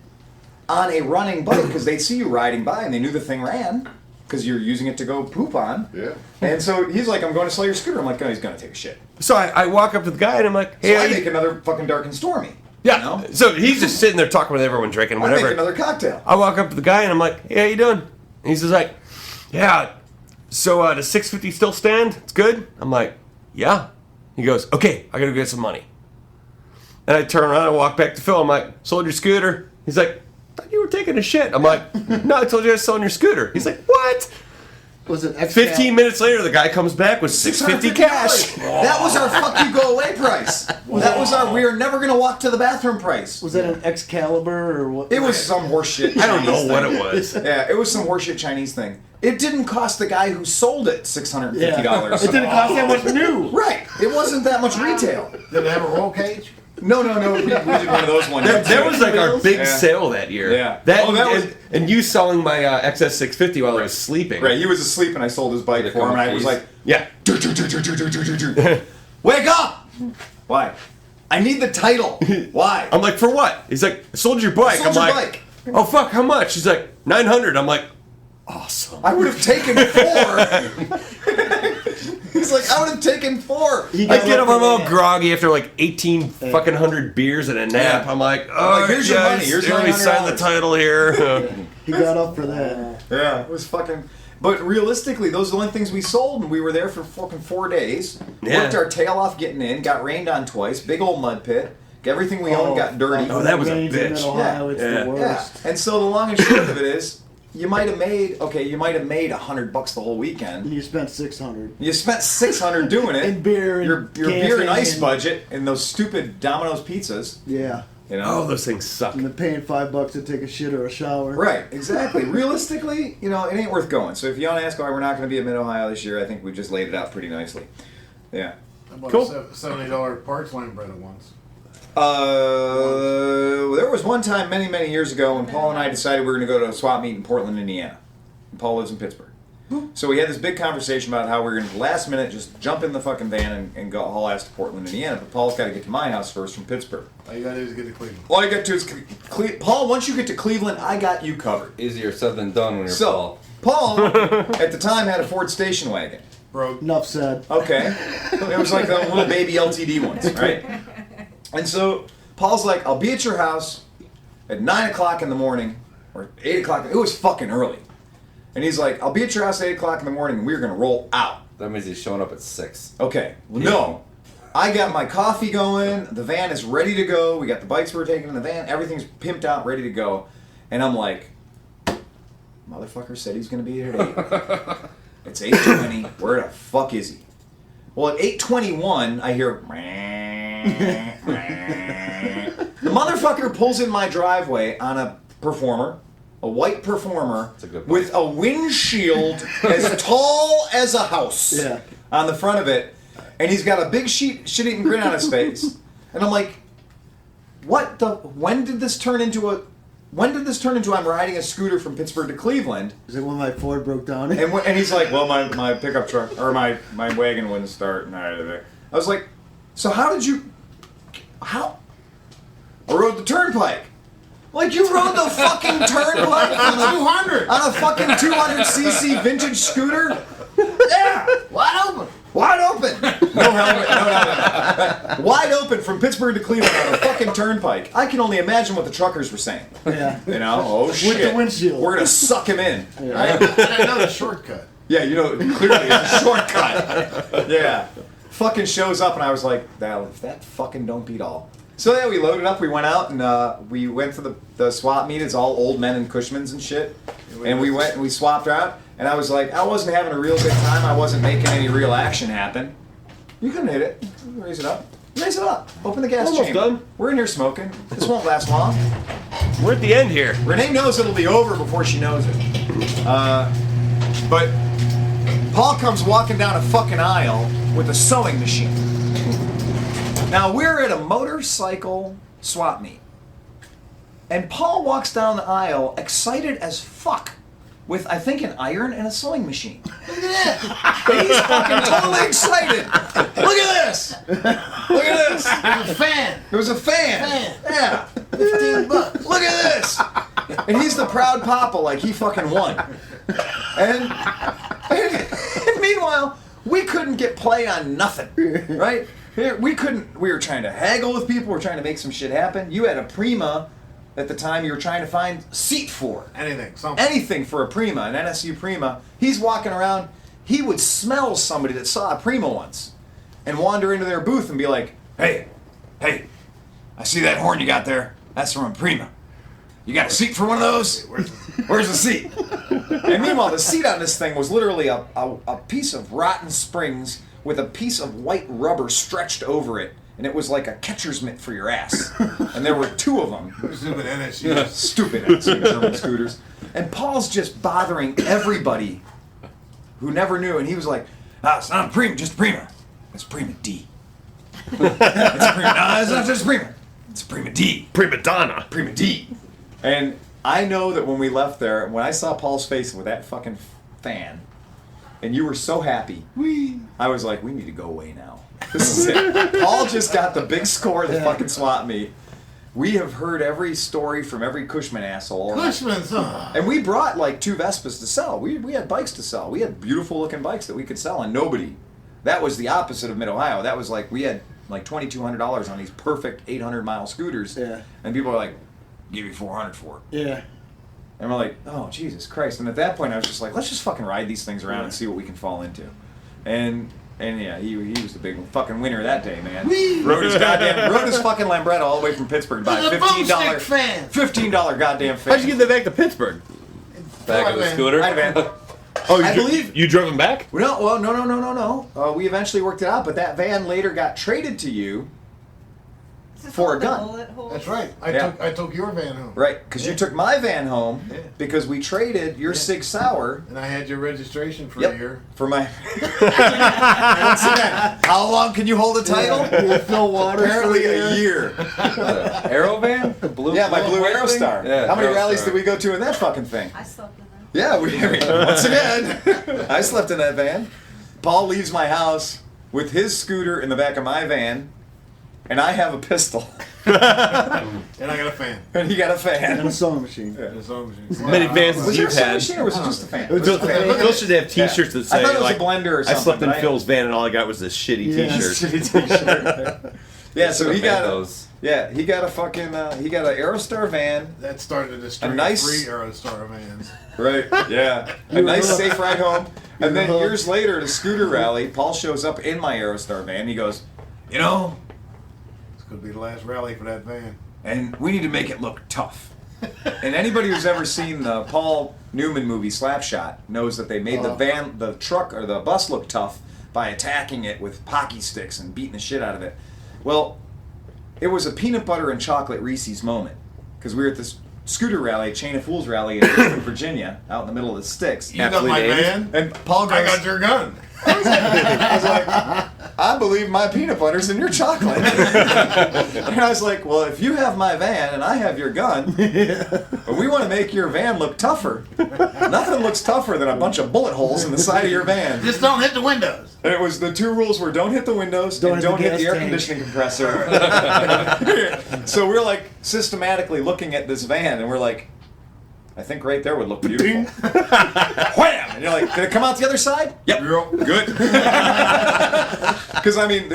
on a running bike because they'd see you riding by and they knew the thing ran because you're using it to go poop on. Yeah. And so he's like, I'm going to sell your scooter. I'm like, oh, he's going to take a shit. So I walk up to the guy and I'm like, hey, So I make another fucking dark and stormy. yeah. You know? So he's just sitting there talking with everyone, drinking, I whatever. make another cocktail. I walk up to the guy and I'm like, hey, how you doing? And he's just like, yeah, so does 650 still stand? It's good? I'm like, yeah. He goes, okay, I gotta go get some money. And I turn around and walk back to Phil. I'm like, sold your scooter? He's like, I thought you were taking a shit. I'm like, no, I told you I was selling your scooter. He's like, what? Was it 15 minutes later, the guy comes back with $650 cash. That was our fuck you go away price. That was our we are never gonna walk to the bathroom price. Was that an Excalibur or what? It was some horseshit. I don't know Chinese what thing. it was. Yeah, it was some horseshit Chinese thing. It didn't cost the guy who sold it $650. It didn't cost that much new. Right. It wasn't that much retail. Did it have a roll cage? No. We did one of those ones. That was like our big Yeah. sale that year. Yeah. That, Oh, that was- and you selling my XS650 while I was sleeping. Right, he was asleep and I sold his bike for him and I was like, Yeah. wake up! Why? I need the title. Why? I'm like, for what? He's like, I sold your bike. Sold I'm your like, bike. oh fuck, how much? He's like, 900. I'm like, awesome. I would have taken 4. He's like, I would have taken 4. I get up, I'm all groggy after like 18 fucking hundred beers and a nap. Yeah. I'm like, oh, like, here's your money. Here's let me sign the $900. title here. He got up for that. Yeah, it was fucking. But realistically, those are the only things we sold, and we were there for fucking 4 days. Yeah. Worked our tail off getting in, got rained on twice, big old mud pit. Everything we owned got dirty. Oh, that was a Rains in bitch. Ohio, it's Yeah. the Yeah. worst. And so the long and short of it is, you might have made $100 the whole weekend. And you spent $600. You spent $600 doing it. And beer and your beer and ice camping budget and those stupid Domino's pizzas. Yeah. You know? Oh, those things suck. And then paying $5 to take a shit or a shower. Right, exactly. Realistically, it ain't worth going. So if you want to ask why we're not going to be at Mid-Ohio this year, I think we just laid it out pretty nicely. Yeah. I bought Cool. a $70 parts line bread at once. There was one time many, many years ago when Paul and I decided we were going to go to a swap meet in Portland, Indiana. And Paul lives in Pittsburgh. So we had this big conversation about how we were going to last minute just jump in the fucking van and go haul ass to Portland, Indiana. But Paul's got to get to my house first from Pittsburgh. All you gotta do is get to Cleveland. All you got to do is Paul. Once you get to Cleveland, I got you covered. Easier said than done when you're So Paul at the time had a Ford station wagon. Broke. Enough said. Okay, it was like the little baby LTD ones, right? And so Paul's like, "I'll be at your house at 9 o'clock in the morning or 8 o'clock." It was fucking early. And he's like, "I'll be at your house at 8 o'clock in the morning, and we're gonna roll out." That means he's showing up at 6. Okay. Well, no. I got my coffee going. The van is ready to go. We got the bikes we're taking in the van. Everything's pimped out, ready to go. And I'm like, motherfucker said he's going to be here at 8. It's 8:20. Where the fuck is he? Well, at 8:21, I hear... The motherfucker pulls in my driveway on a Performer. A white Performer That's a good with a windshield as tall as a house Yeah. on the front of it, and he's got a big shit-eating grin on his face. And I'm like, when did this turn into I'm riding a scooter from Pittsburgh to Cleveland? Is it when my Ford broke down? And he's like, well, my pickup truck, or my wagon wouldn't start. And I was like, so how? I rode the turnpike. Like, you rode the fucking turnpike on 200! a fucking 200cc vintage scooter? Yeah! Wide open! Wide open! No helmet, no helmet. Wide open from Pittsburgh to Cleveland on a fucking turnpike. I can only imagine what the truckers were saying. Yeah. Oh shit. With the windshield. We're gonna suck him in. I didn't know the shortcut. Yeah, clearly it's a shortcut. Yeah. Fucking shows up and I was like, if that fucking don't beat all. So yeah, we loaded up, we went out and we went to the swap meet. It's all old men in Cushmans and shit. And we went and we swapped out. And I was like, I wasn't having a real good time. I wasn't making any real action happen. You can hit it. Raise it up. Raise it up. Open the gas Almost chamber. done. We're in here smoking. This won't last long. We're at the end here. Renee knows it'll be over before she knows it. But Paul comes walking down a fucking aisle with a sewing machine. Now, we're at a motorcycle swap meet. And Paul walks down the aisle excited as fuck with, I think, an iron and a sewing machine. Look at that! And he's fucking totally excited. Look at this. Look at this. There's a fan! It was a fan. Fan. Yeah. $15. Look at this. And he's the proud papa, like he fucking won. And meanwhile, we couldn't get play on nothing, right? We were trying to haggle with people. We were trying to make some shit happen. You had a Prima at the time you were trying to find seat for. Anything. Something. Anything for a Prima, an NSU Prima. He's walking around. He would smell somebody that saw a Prima once and wander into their booth and be like, hey, I see that horn you got there. That's from a Prima. You got a seat for one of those? Where's the seat? And meanwhile, the seat on this thing was literally a piece of rotten springs with a piece of white rubber stretched over it. And it was like a catcher's mitt for your ass. And there were 2 of them. Stupid NSU. Stupid NSU German scooters. And Paul's just bothering everybody who never knew. And he was like, it's not a Prima, just a Prima. It's Prima D. It's a Prima. No, it's not just a Prima. It's a Prima D. Prima donna. Prima D. And I know that when we left there, when I saw Paul's face with that fucking fan, and you were so happy, I was like, we need to go away now. This is it. Paul just got the big score of the fucking swap meet. We have heard every story from every Cushman asshole. Cushman's, huh? And we brought like 2 Vespas to sell. We had bikes to sell. We had beautiful looking bikes that we could sell, and nobody. That was the opposite of Mid-Ohio. That was like, we had like $2,200 on these perfect 800-mile scooters. Yeah. And people are like, give you $400 for it. Yeah. And we're like, oh, Jesus Christ. And at that point, I was just like, let's just fucking ride these things around and see what we can fall into. And yeah, he was the big fucking winner that day, man. Rode his fucking Lambretta all the way from Pittsburgh to buy a There's a boomstick fan. $15 goddamn fan. How'd you get that back to Pittsburgh? Back of the scooter. I had a van. Oh, I believe- you drove him back? No. We eventually worked it out, but that van later got traded to you. Is this For a all the gun. bullet holes? That's right. Yeah. I took your van home. Right, because you took my van home Yeah. because we traded your Sig Sauer. And I had your registration for a year. For my. Once again, how long can you hold a title? You fill water. Apparently a year. Aero van? The blue. Yeah, my blue white thing? Aerostar. Yeah, How many Aerostar. rallies did we go to in that fucking thing? I slept in that. Yeah, once again, I slept in that van. Paul leaves my house with his scooter in the back of my van, and I have a pistol, And I got a fan. and he got a And fan. a sewing machine. And a sewing machine. As many vans Was as your you've sewing had. machine or was it just a fan? It was Phil, just a fan. Phil should have T-shirts that say I thought it was like a blender or I something. slept in but Phil's van and all I got was this shitty Yeah. T-shirt. Shitty t-shirt. Yeah, so he Should've made got those. he got a fucking he got an Aerostar van. That started a string A nice- of free Aerostar vans. Right. Yeah. A You nice were safe ride home. And then hooked. years later at a scooter rally, Paul shows up in my Aerostar van. He goes, you know, It's going to be the last rally for that van. and we need to make it look tough. And anybody who's ever seen the Paul Newman movie Slapshot knows that they made the truck or the bus look tough by attacking it with hockey sticks and beating the shit out of it. Well, it was a peanut butter and chocolate Reese's moment because we were at this scooter rally, Chain of Fools rally in Richmond, Virginia, out in the middle of the sticks. You got my van? And Paul goes, I got your gun. I was like, I believe my peanut butter's in your chocolate. And I was like, well, if you have my van and I have your gun, but we want to make your van look tougher. Nothing looks tougher than a bunch of bullet holes in the side of your van. Just don't hit the windows. And it was the two rules were don't hit the windows and don't hit the air conditioning compressor. So we're like systematically looking at this van and we're like, I think right there would look beautiful. Wham! And you're like, did it come out the other side? Yep. Good. Because I mean,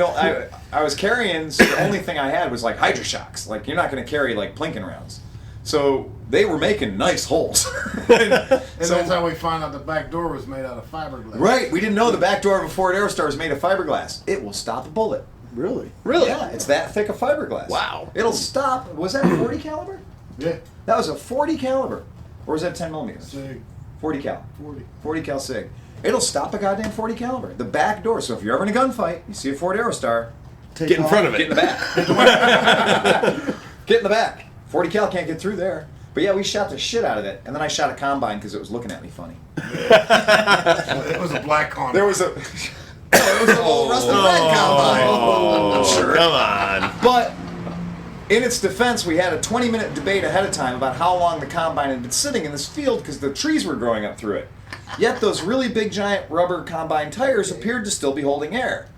I was carrying, so the only thing I had was like Hydra shocks. Like you're not going to carry like Plinken rounds. So they were making nice holes. And So- that's how we found out the back door was made out of fiberglass. Right, we didn't know the back door of a Ford Aerostar was made of fiberglass. It will stop a bullet. Really? Really? Yeah, it's that thick of fiberglass. Wow. It'll stop. Was that a 40 caliber? Yeah. That was a 40 caliber. Or was that 10 millimeters? Sig 40 cal. 40. 40 cal Sig. It'll stop a goddamn 40 caliber. The back door. So if you're ever in a gunfight, you see a Ford Aerostar, Take Get in off. front of get in it. the back. Get in the back. 40 cal can't get through there. But yeah, we shot the shit out of it. And then I shot a combine because it was looking at me funny. It was a black Honda. There was a... it was a whole rusted red combine. I'm sure. Come on. But in its defense, we had a 20-minute debate ahead of time about how long the combine had been sitting in this field because the trees were growing up through it. Yet those really big giant rubber combine tires appeared to still be holding air.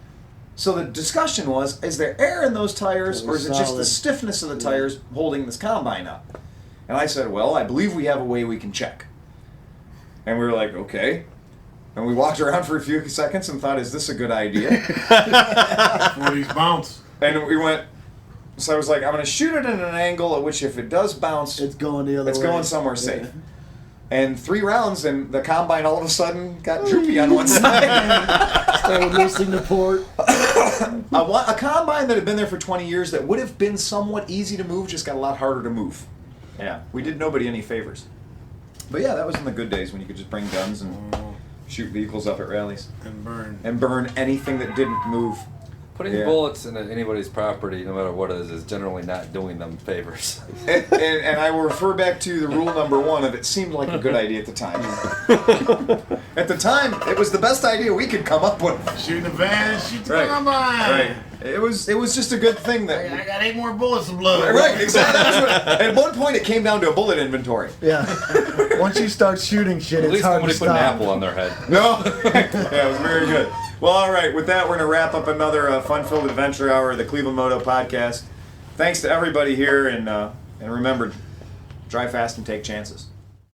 So the discussion was, is there air in those tires or is it just the Solid. stiffness of the tires holding this combine up? And I said, well, I believe we have a way we can check. And we were like, okay. And we walked around for a few seconds and thought, is this a good idea? One of these bounce. And we went, so I was like, I'm going to shoot it at an angle at which if it does bounce, It's going the other it's way. going somewhere Yeah. safe. And 3 rounds, and the combine all of a sudden got droopy on one side. Started loosening the port. A combine that had been there for 20 years that would have been somewhat easy to move just got a lot harder to move. Yeah, we did nobody any favors. But yeah, that was in the good days when you could just bring guns and shoot vehicles up at rallies And burn. anything that didn't move. Putting Yeah. bullets in anybody's property, no matter what it is generally not doing them favors. And I will refer back to the rule number 1 of it seemed like a good idea at the time. At the time, it was the best idea we could come up with. Shoot the van, shoot the Right. combine. Right. It was just a good thing that. I got 8 more bullets to blow. Right, exactly. That's what, at one point, it came down to a bullet inventory. Yeah. Once you start shooting shit, At it's least hard to somebody put an stop. apple on their head. No. Yeah, it was very good. Well, all right. With that, we're going to wrap up another fun-filled adventure hour of the ClevelandMoto podcast. Thanks to everybody here, and remember, drive fast and take chances.